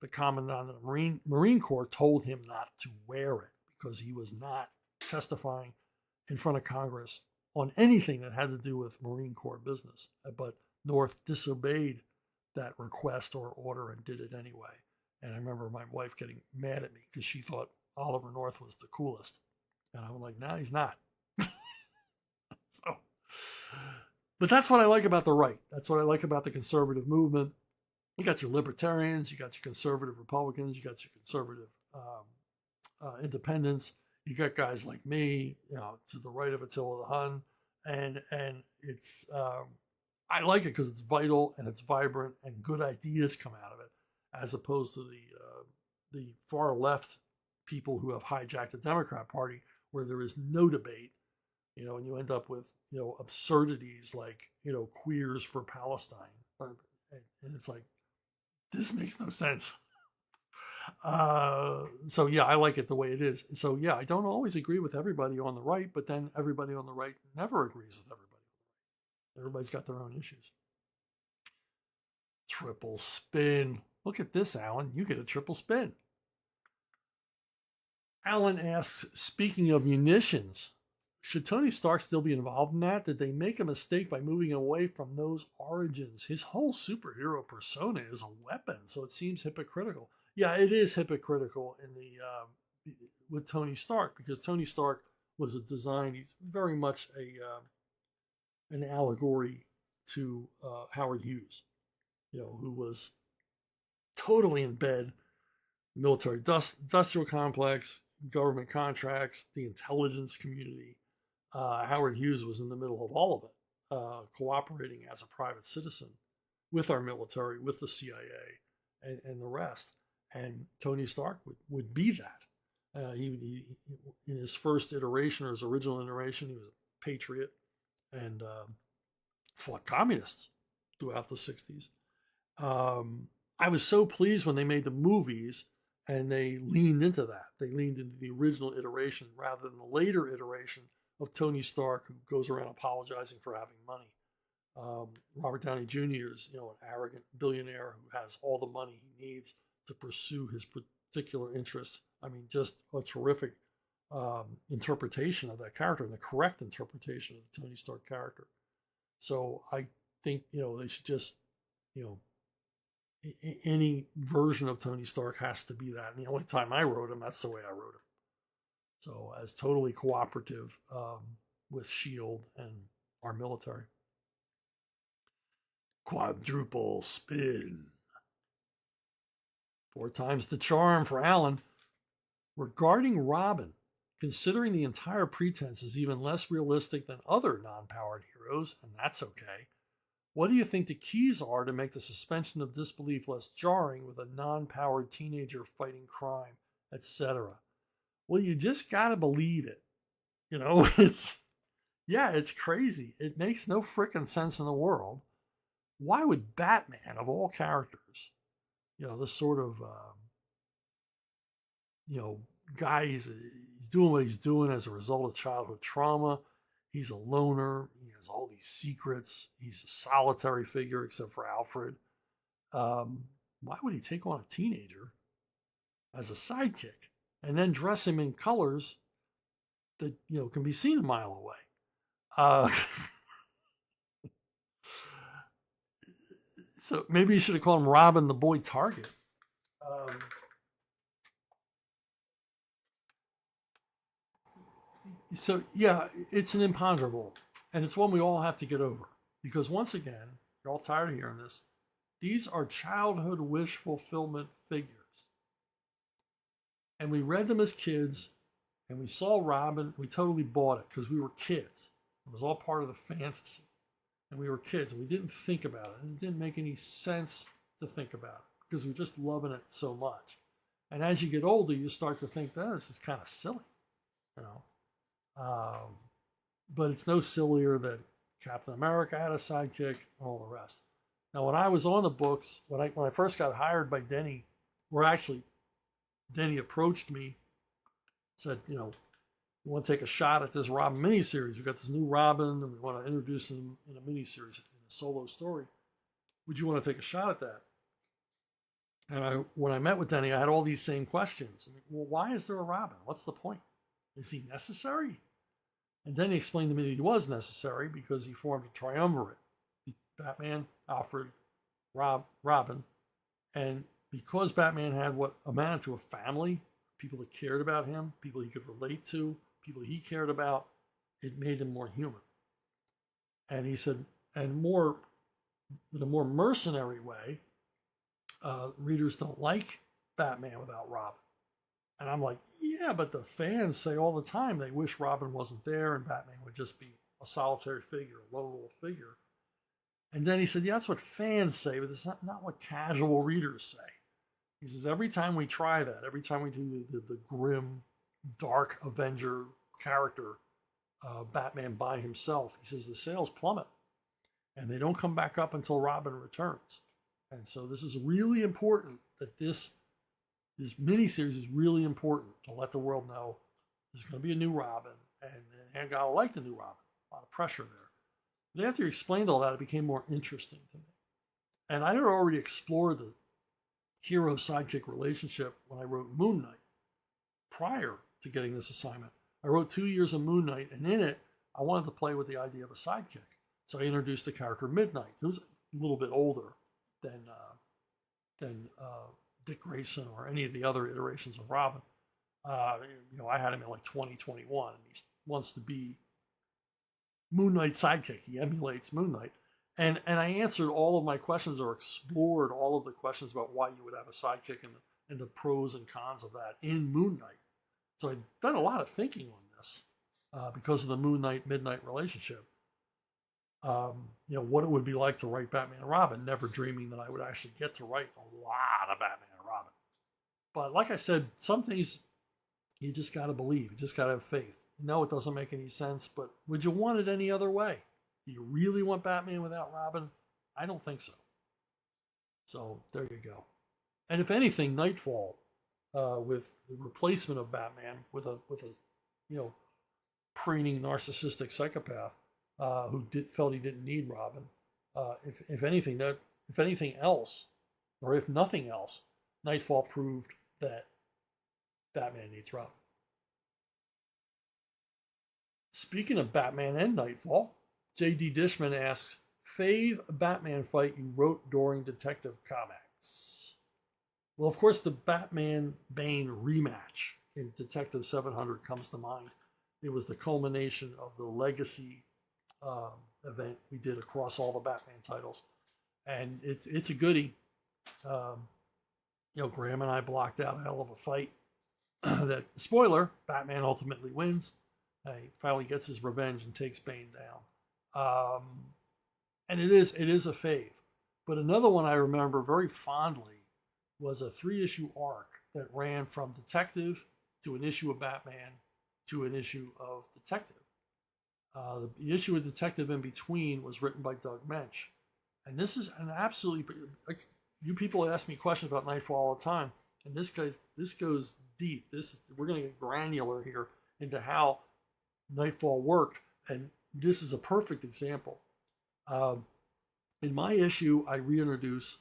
the Commandant of the Marine Corps told him not to wear it because he was not testifying in front of Congress on anything that had to do with Marine Corps business. But North disobeyed that request or order and did it anyway. And I remember my wife getting mad at me because she thought Oliver North was the coolest. And I'm like, no, he's not. But that's what I like about the right. That's what I like about the conservative movement. You got your libertarians, you got your conservative Republicans, you got your conservative independents. You got guys like me, to the right of Attila the Hun, and it's I like it because it's vital and it's vibrant and good ideas come out of it, as opposed to the far left people who have hijacked the Democrat Party, where there is no debate, and you end up with absurdities like queers for Palestine, and it's like, this makes no sense. So yeah, I like it the way it is. So yeah, I don't always agree with everybody on the right, but then everybody on the right never agrees with everybody. Everybody's got their own issues. Triple spin. Look at this, Alan. You get a triple spin. Alan asks, speaking of munitions, should Tony Stark still be involved in that? Did they make a mistake by moving away from those origins? His whole superhero persona is a weapon, so it seems hypocritical. Yeah, it is hypocritical in the with Tony Stark, because Tony Stark was a design. He's very much an allegory to Howard Hughes, who was totally in bed military industrial complex, government contracts, the intelligence community. Howard Hughes was in the middle of all of it, cooperating as a private citizen with our military, with the CIA, and the rest. And Tony Stark would be that. He in his first iteration or his original iteration, he was a patriot and fought communists throughout the 60s. I was so pleased when they made the movies and they leaned into that. They leaned into the original iteration rather than the later iteration of Tony Stark, who goes around apologizing for having money. Robert Downey Jr. is, an arrogant billionaire who has all the money he needs to pursue his particular interests. I mean, just a terrific interpretation of that character and the correct interpretation of the Tony Stark character. So I think, they should just, any version of Tony Stark has to be that. And the only time I wrote him, that's the way I wrote him. So as totally cooperative with S.H.I.E.L.D. and our military. Quadruple spin. 4 times the charm for Alan. Regarding Robin, considering the entire pretense is even less realistic than other non-powered heroes, and that's okay, what do you think the keys are to make the suspension of disbelief less jarring with a non-powered teenager fighting crime, etc.? Well, you just got to believe it. It's crazy. It makes no frickin' sense in the world. Why would Batman, of all characters, this sort of, guy, he's doing what he's doing as a result of childhood trauma. He's a loner. He has all these secrets. He's a solitary figure, except for Alfred. Why would he take on a teenager as a sidekick and then dress him in colors that, can be seen a mile away? So maybe you should have called him Robin the Boy Target. So yeah, it's an imponderable, and it's one we all have to get over. Because once again, you're all tired of hearing this, these are childhood wish fulfillment figures. And we read them as kids, and we saw Robin, we totally bought it because we were kids. It was all part of the fantasy. And we were kids, and we didn't think about it. And it didn't make any sense to think about it because we're just loving it so much. And as you get older, you start to think, this is kind of silly, but it's no sillier that Captain America had a sidekick and all the rest. Now, when I was on the books, when I first got hired by Denny, Denny approached me, said, we want to take a shot at this Robin miniseries. We got this new Robin, and we want to introduce him in a miniseries, in a solo story. Would you want to take a shot at that? And when I met with Denny, I had all these same questions. Well, why is there a Robin? What's the point? Is he necessary? And then he explained to me that he was necessary because he formed a triumvirate. Batman, Alfred, Robin. And because Batman had what amounted to a family, people that cared about him, people he could relate to, people he cared about, it made him more human. And he said, and in a more mercenary way, readers don't like Batman without Robin. And I'm like, yeah, but the fans say all the time they wish Robin wasn't there and Batman would just be a solitary figure, a lone wolf figure. And then he said, yeah, that's what fans say, but it's not what casual readers say. He says, every time we try that, every time we do the grim, dark Avenger character, Batman by himself, he says the sales plummet. And they don't come back up until Robin returns. And so this is really important that this miniseries is really important to let the world know there's going to be a new Robin, and I like the new Robin. A lot of pressure there. But after he explained all that, it became more interesting to me. And I had already explored the hero-sidekick relationship when I wrote Moon Knight. Prior to getting this assignment, I wrote 2 years of Moon Knight, and in it, I wanted to play with the idea of a sidekick. So I introduced the character Midnight, who's a little bit older than Dick Grayson or any of the other iterations of Robin. I had him in like 2021, and he wants to be Moon Knight's sidekick. He emulates Moon Knight. And I answered all of my questions or explored all of the questions about why you would have a sidekick and the pros and cons of that in Moon Knight. So I've done a lot of thinking on this because of the Moon Knight Midnight relationship. What it would be like to write Batman and Robin, never dreaming that I would actually get to write a lot of Batman and Robin. But like I said, some things you just got to believe. You just got to have faith. No, it doesn't make any sense, but would you want it any other way? Do you really want Batman without Robin? I don't think so. So there you go. And if anything, Nightfall, with the replacement of Batman with a preening narcissistic psychopath who felt he didn't need Robin. If anything else, or if nothing else, Nightfall proved that Batman needs Robin. Speaking of Batman and Nightfall, J.D. Dishman asks, fave Batman fight you wrote during Detective Comics? Well, of course, the Batman-Bane rematch in Detective 700 comes to mind. It was the culmination of the Legacy event we did across all the Batman titles. And it's a goodie. Graham and I blocked out a hell of a fight. That, spoiler, Batman ultimately wins. He finally gets his revenge and takes Bane down. And it is a fave. But another one I remember very fondly was a 3-issue arc that ran from Detective to an issue of Batman to an issue of Detective. The issue of Detective in between was written by Doug Mensch. And this is an absolutely, like, you people ask me questions about Nightfall all the time, and this goes deep. We're going to get granular here into how Nightfall worked, and this is a perfect example. In my issue, I reintroduce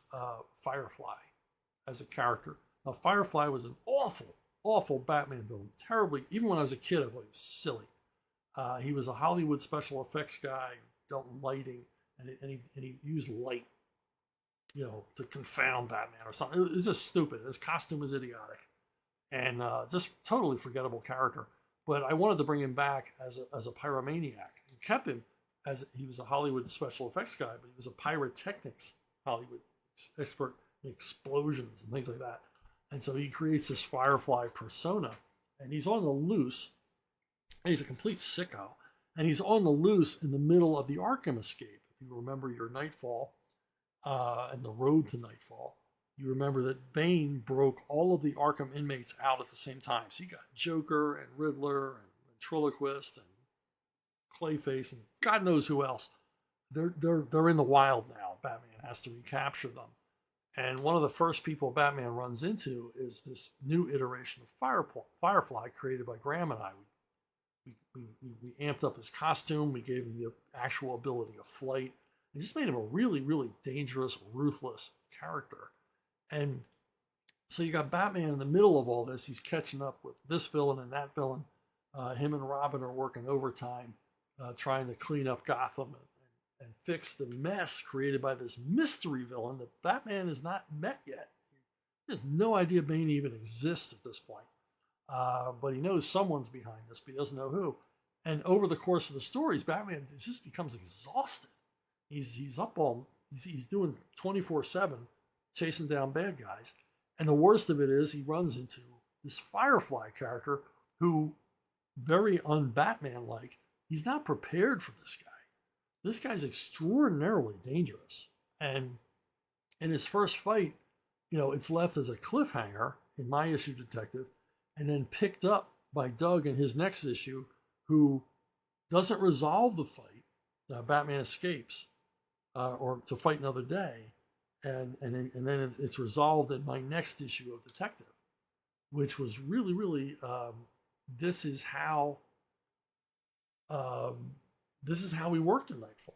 Firefly as a character. Now, Firefly was an awful, awful Batman villain. Terribly, even when I was a kid, I thought he was silly. He was a Hollywood special effects guy, dealt in lighting, and he used light, to confound Batman or something. It was just stupid. His costume was idiotic, and just totally forgettable character. But I wanted to bring him back as a pyromaniac, and kept him as he was a Hollywood special effects guy, but he was a pyrotechnics Hollywood expert in explosions and things like that. And so he creates this Firefly persona, and he's on the loose. And he's a complete sicko, and he's on the loose in the middle of the Arkham escape. If you remember your Nightfall and the road to Nightfall, you remember that Bane broke all of the Arkham inmates out at the same time. So you got Joker and Riddler and Ventriloquist and Clayface and God knows who else. They're in the wild now. Batman has to recapture them. And one of the first people Batman runs into is this new iteration of Firefly created by Graham and I. We amped up his costume. We gave him the actual ability of flight. And just made him a really, really dangerous, ruthless character. And so you got Batman in the middle of all this. He's catching up with this villain and that villain. Him and Robin are working overtime, trying to clean up Gotham and fix the mess created by this mystery villain that Batman has not met yet. He has no idea Bane even exists at this point. But he knows someone's behind this, but he doesn't know who. And over the course of the stories, Batman just becomes exhausted. He's doing 24/7, chasing down bad guys. And the worst of it is he runs into this Firefly character who, very un-Batman-like, he's not prepared for this guy. This guy's extraordinarily dangerous. And in his first fight, it's left as a cliffhanger in my issue Detective, and then picked up by Doug in his next issue, who doesn't resolve the fight. Batman escapes, or to fight another day, and then it's resolved in my next issue of Detective, which was really, really, this is how we worked in Nightfall.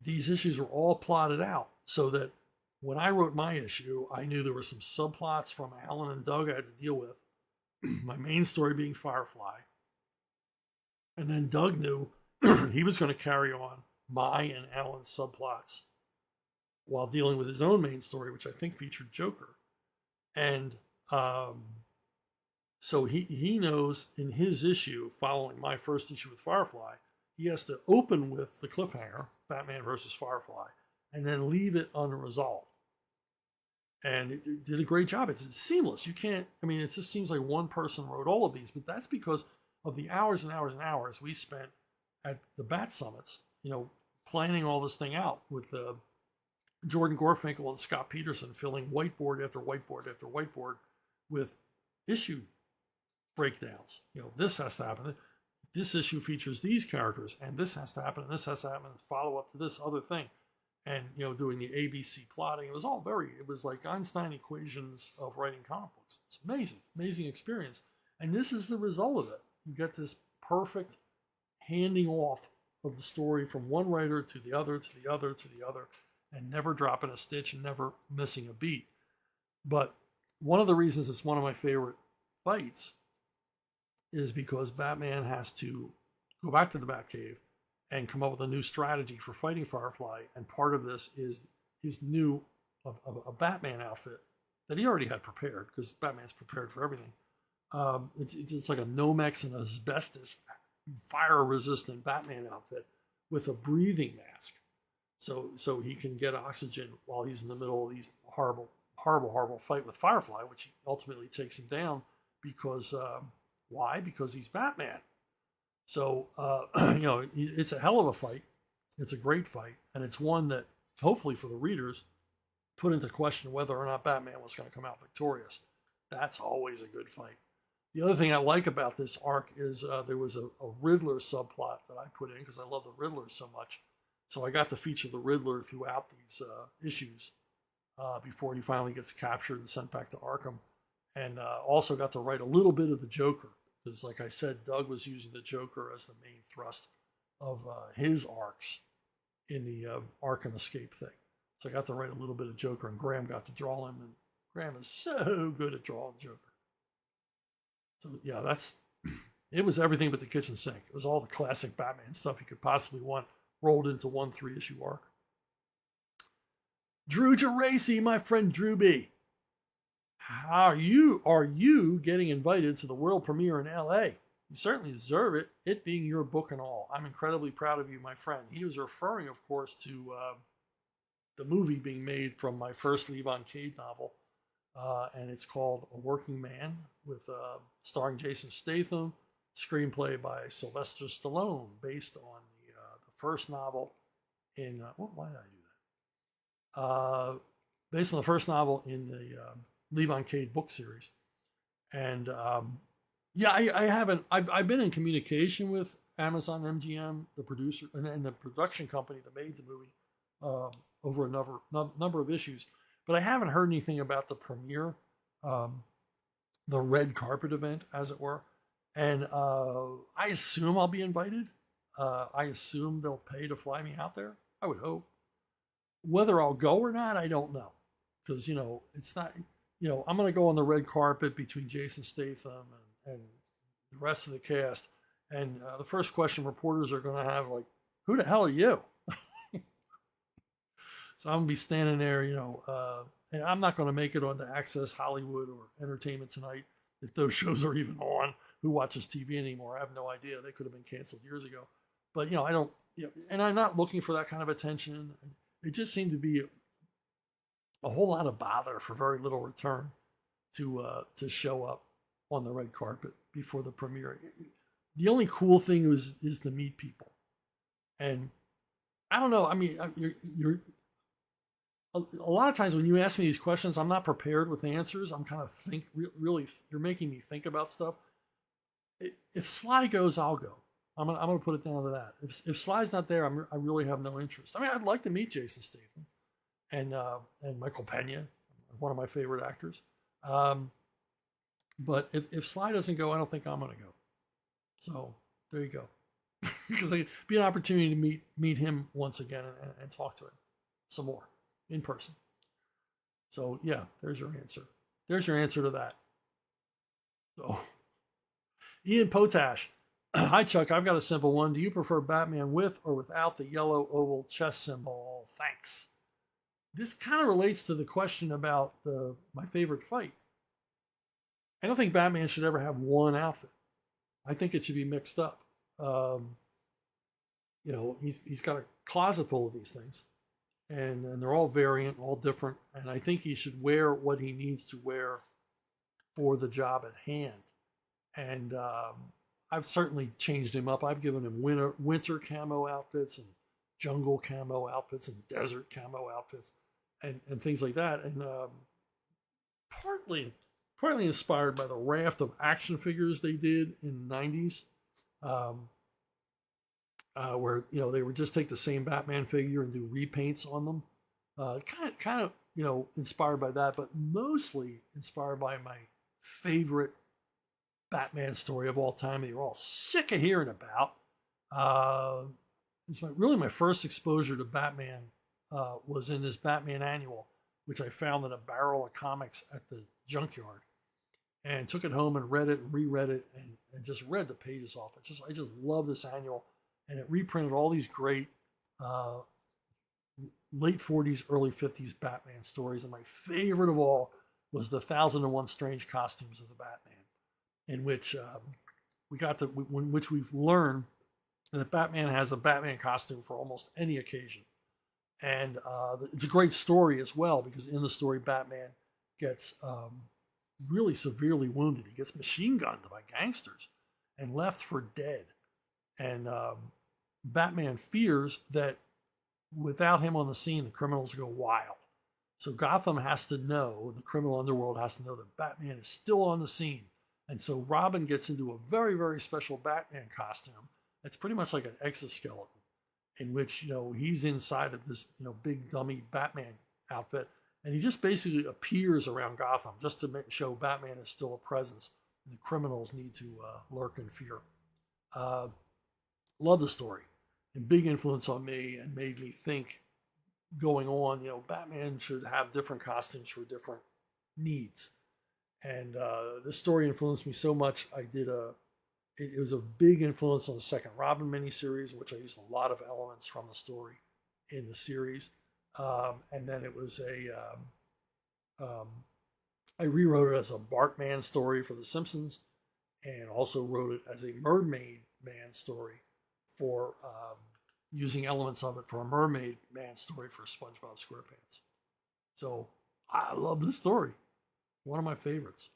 These issues were all plotted out so that when I wrote my issue, I knew there were some subplots from Alan and Doug I had to deal with. My main story being Firefly. And then Doug knew he was going to carry on my and Alan's subplots while dealing with his own main story, which I think featured Joker. And so he knows in his issue, following my first issue with Firefly, he has to open with the cliffhanger, Batman versus Firefly, and then leave it unresolved. and it did a great job. It's seamless. You can't. I mean, it just seems like one person wrote all of these, but that's because of the hours and hours and hours we spent at the Bat Summits. Planning all this thing out with Jordan Gorfinkel and Scott Peterson filling whiteboard after whiteboard after whiteboard with issue breakdowns. This has to happen. This issue features these characters, and this has to happen, and this has to happen, and follow up to this other thing. And, doing the ABC plotting. It was like Einstein equations of writing comic books. It's amazing, amazing experience. And this is the result of it. You get this perfect handing off of the story from one writer to the other, to the other, to the other, and never dropping a stitch and never missing a beat. But one of the reasons it's one of my favorite fights is because Batman has to go back to the Batcave and come up with a new strategy for fighting Firefly. And part of this is his new a Batman outfit that he already had prepared, because Batman's prepared for everything. It's like a Nomex and asbestos fire-resistant Batman outfit with a breathing mask, so he can get oxygen while he's in the middle of these horrible fight with Firefly, which ultimately takes him down. Because why? Because he's Batman. So it's a hell of a fight. It's a great fight, and it's one that hopefully for the readers put into question whether or not Batman was going to come out victorious. That's always a good fight. The other thing I like about this arc is there was a Riddler subplot that I put in because I love the Riddler so much. So I got to feature the Riddler throughout these issues before he finally gets captured and sent back to Arkham. And also got to write a little bit of the Joker. Because like I said, Doug was using the Joker as the main thrust of his arcs in the Arkham Escape thing. So I got to write a little bit of Joker, and Graham got to draw him. And Graham is so good at drawing Joker. So yeah, it was everything but the kitchen sink. It was all the classic Batman stuff you could possibly want rolled into one 3-issue arc. Drew Geraci, my friend Drew B. Are you getting invited to the world premiere in LA? You certainly deserve it, it being your book and all. I'm incredibly proud of you, my friend. He was referring, of course, to the movie being made from my first Levon Cade novel. And it's called A Working Man, with starring Jason Statham, screenplay by Sylvester Stallone, based on the first novel in why did I do that? Based on the first novel in the Levon Cade book series. And yeah, I haven't. I've been in communication with Amazon MGM, the producer, and the production company that made the movie over a number of issues. But I haven't heard anything about the premiere, the red carpet event, as it were. And I assume I'll be invited. I assume they'll pay to fly me out there. I would hope. Whether I'll go or not, I don't know. Because, it's not, I'm going to go on the red carpet between Jason Statham and the rest of the cast. And the first question reporters are going to have, like, who the hell are you? So I'm going to be standing there, and I'm not going to make it on to Access Hollywood or Entertainment Tonight, if those shows are even on. Who watches TV anymore? I have no idea. They could have been canceled years ago. But, I don't, and I'm not looking for that kind of attention. It just seemed to be a whole lot of bother for very little return to show up on the red carpet before the premiere. The only cool thing is to meet people. And I don't know. I mean, you're a lot of times when you ask me these questions, I'm not prepared with answers. I'm kind of really, you're making me think about stuff. If Sly goes, I'll go. I'm gonna put it down to that. If Sly's not there, I really have no interest. I mean, I'd like to meet Jason Statham and Michael Pena, one of my favorite actors. But if Sly doesn't go, I don't think I'm gonna go. So there you go. Because it'd be an opportunity to meet him once again and talk to him some more in person. So yeah, there's your answer. There's your answer to that. So Ian Potash. Hi, Chuck. I've got a simple one. Do you prefer Batman with or without the yellow oval chest symbol? Thanks. This kind of relates to the question about my favorite fight. I don't think Batman should ever have one outfit. I think it should be mixed up. He's got a closet full of these things. and they're all variant, all different. And I think he should wear what he needs to wear for the job at hand. And I've certainly changed him up. I've given him winter camo outfits and jungle camo outfits and desert camo outfits and things like that. And partly inspired by the raft of action figures they did in the 90s, where they would just take the same Batman figure and do repaints on them. Kind of inspired by that, but mostly inspired by my favorite Batman story of all time that you're all sick of hearing about. It's really my first exposure to Batman was in this Batman annual, which I found in a barrel of comics at the junkyard, and took it home and read it and reread it and just read the pages off. I just love this annual, and it reprinted all these great late 40s, early 50s Batman stories. And my favorite of all was the 1001 Strange Costumes of the Batman, in which we've learned that Batman has a Batman costume for almost any occasion. And it's a great story as well, because in the story, Batman gets really severely wounded. He gets machine gunned by gangsters and left for dead. And Batman fears that without him on the scene, the criminals go wild. So Gotham has to know, the criminal underworld has to know that Batman is still on the scene. And so Robin gets into a very, very special Batman costume. It's pretty much like an exoskeleton, in which, he's inside of this, big dummy Batman outfit. And he just basically appears around Gotham just to show Batman is still a presence. And the criminals need to lurk in fear. Love the story. And big influence on me, and made me think going on, Batman should have different costumes for different needs. And this story influenced me so much. It was a big influence on the second Robin miniseries, which I used a lot of elements from the story in the series. And then it was I rewrote it as a Bartman story for The Simpsons, and also wrote it as a Mermaid Man story for using elements of it for a Mermaid Man story for SpongeBob SquarePants. So I love this story. One of my favorites.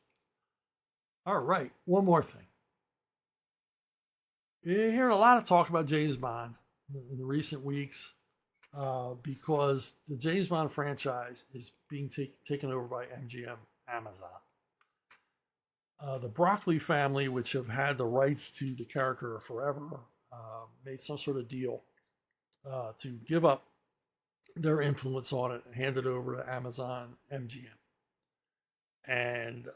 All right, one more thing. You're hearing a lot of talk about James Bond in the recent weeks because the James Bond franchise is being taken over by MGM Amazon. The Broccoli family, which have had the rights to the character forever, made some sort of deal to give up their influence on it and hand it over to Amazon MGM. And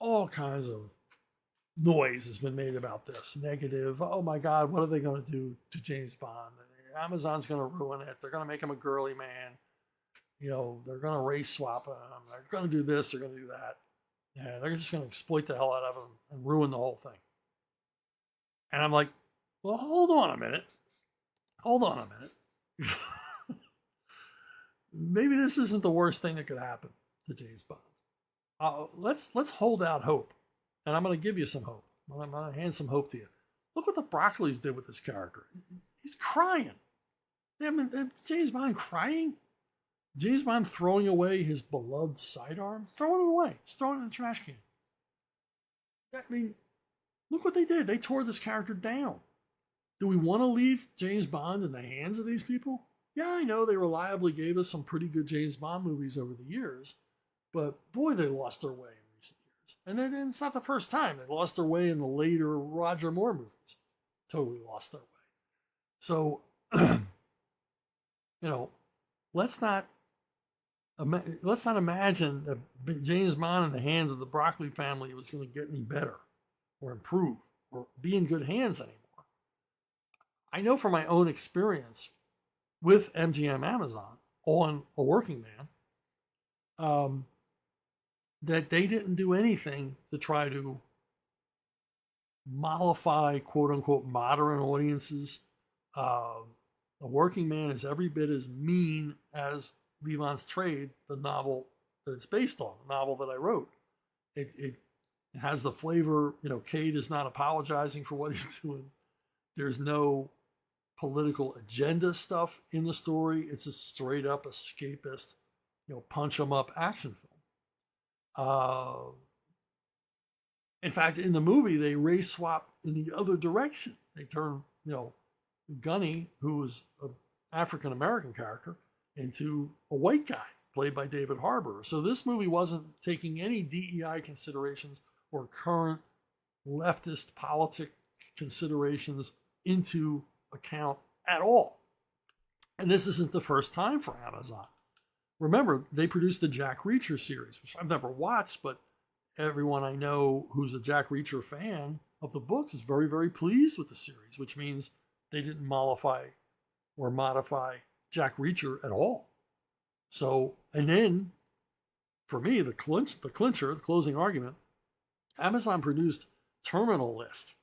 all kinds of noise has been made about this. Negative. Oh my God, what are they going to do to James Bond? Amazon's going to ruin it. They're going to make him a girly man. They're going to race swap him. They're going to do this. They're going to do that. Yeah, they're just going to exploit the hell out of him and ruin the whole thing. And I'm like, well, hold on a minute. Maybe this isn't the worst thing that could happen to James Bond. Let's hold out hope, and I'm going to give you some hope. I'm going to hand some hope to you. Look what the Broccolis did with this character. He's crying. James Bond crying. James Bond throwing away his beloved sidearm. Throwing it away. Just throwing it in the trash can. Look what they did. They tore this character down. Do we want to leave James Bond in the hands of these people? Yeah, I know they reliably gave us some pretty good James Bond movies over the years, but boy, they lost their way in recent years. And then it's not the first time. They lost their way in the later Roger Moore movies. Totally lost their way. So, let's not imagine that James Bond in the hands of the Broccoli family was going to get any better or improve or be in good hands anymore. I know from my own experience with MGM Amazon on A Working Man, that they didn't do anything to try to mollify, quote unquote, modern audiences. A Working Man is every bit as mean as Levon's Trade, the novel that it's based on, the novel that I wrote. It has the flavor, Cade is not apologizing for what he's doing. There's no political agenda stuff in the story. It's a straight up escapist, punch 'em up action film. In fact, in the movie, they race swap in the other direction. They turn, Gunny, who was an African American character, into a white guy played by David Harbour. So this movie wasn't taking any DEI considerations or current leftist politic considerations into account at all. And this isn't the first time for Amazon. Remember, they produced the Jack Reacher series, which I've never watched, but everyone I know who's a Jack Reacher fan of the books is very, very pleased with the series, which means they didn't mollify or modify Jack Reacher at all. So, and then, for me, the clincher, the closing argument, Amazon produced Terminal List,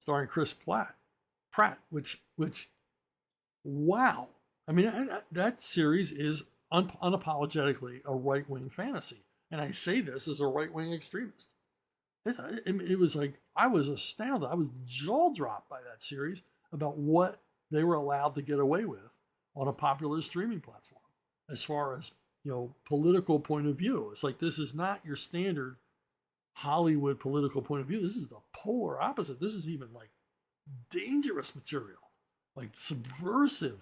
starring Chris Pratt, which, wow. I mean, that series is unapologetically a right-wing fantasy. And I say this as a right-wing extremist. It was like, I was astounded. I was jaw-dropped by that series about what they were allowed to get away with on a popular streaming platform as far as, political point of view. It's like, this is not your standard Hollywood political point of view. This is the polar opposite. This is even like dangerous material, like subversively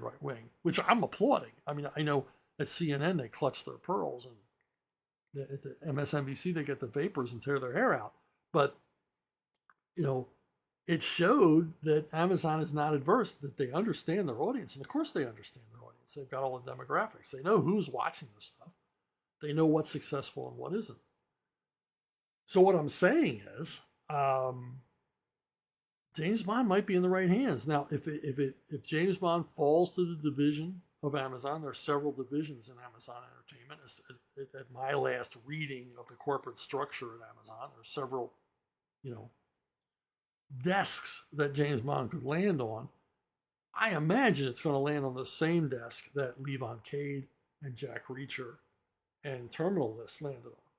right-wing, which I'm applauding. I mean, I know at CNN, they clutch their pearls, and at the MSNBC, they get the vapors and tear their hair out. But, it showed that Amazon is not adverse, that they understand their audience. And of course they understand their audience. They've got all the demographics. They know who's watching this stuff. They know what's successful and what isn't. So what I'm saying is, James Bond might be in the right hands. Now, if James Bond falls to the division of Amazon, there are several divisions in Amazon Entertainment. At my last reading of the corporate structure at Amazon, there's several, desks that James Bond could land on. I imagine it's going to land on the same desk that Levon Cade and Jack Reacher and Terminal List landed on,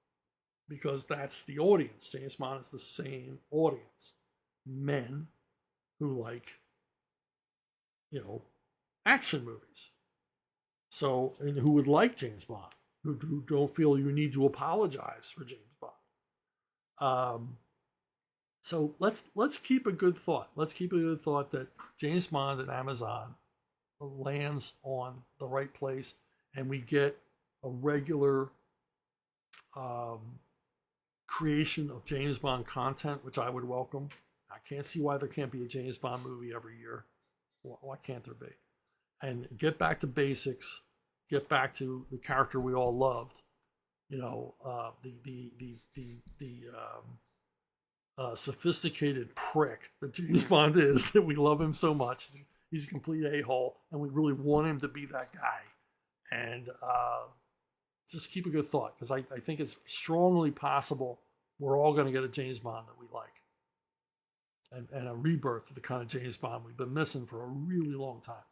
because that's the audience. James Bond is the same audience. Men who like, action movies. So, and who would like James Bond, who don't feel you need to apologize for James Bond. So let's keep a good thought. Let's keep a good thought that James Bond at Amazon lands on the right place, and we get a regular creation of James Bond content, which I would welcome. I can't see why there can't be a James Bond movie every year. Why can't there be? And get back to basics. Get back to the character we all loved. Sophisticated prick that James Bond is, that we love him so much. He's a complete a-hole, and we really want him to be that guy. And just keep a good thought, because I think it's strongly possible we're all going to get a James Bond that we like. And a rebirth of the kind of James Bond we've been missing for a really long time.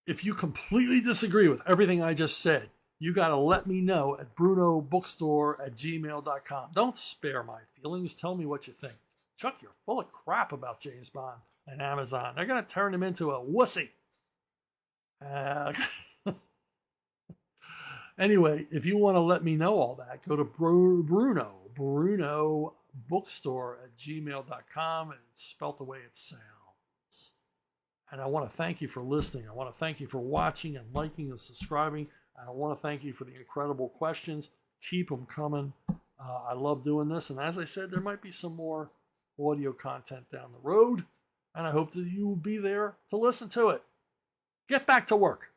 If you completely disagree with everything I just said, you got to let me know at brunobookstore@gmail.com. Don't spare my feelings. Tell me what you think. Chuck, you're full of crap about James Bond and Amazon. They're going to turn him into a wussy. Anyway, if you want to let me know all that, go to brunobookstore@gmail.com, and it's spelt the way it sounds. And I want to thank you for listening. I want to thank you for watching and liking and subscribing. And I want to thank you for the incredible questions. Keep them coming. I love doing this. And as I said, there might be some more audio content down the road. And I hope that you will be there to listen to it. Get back to work.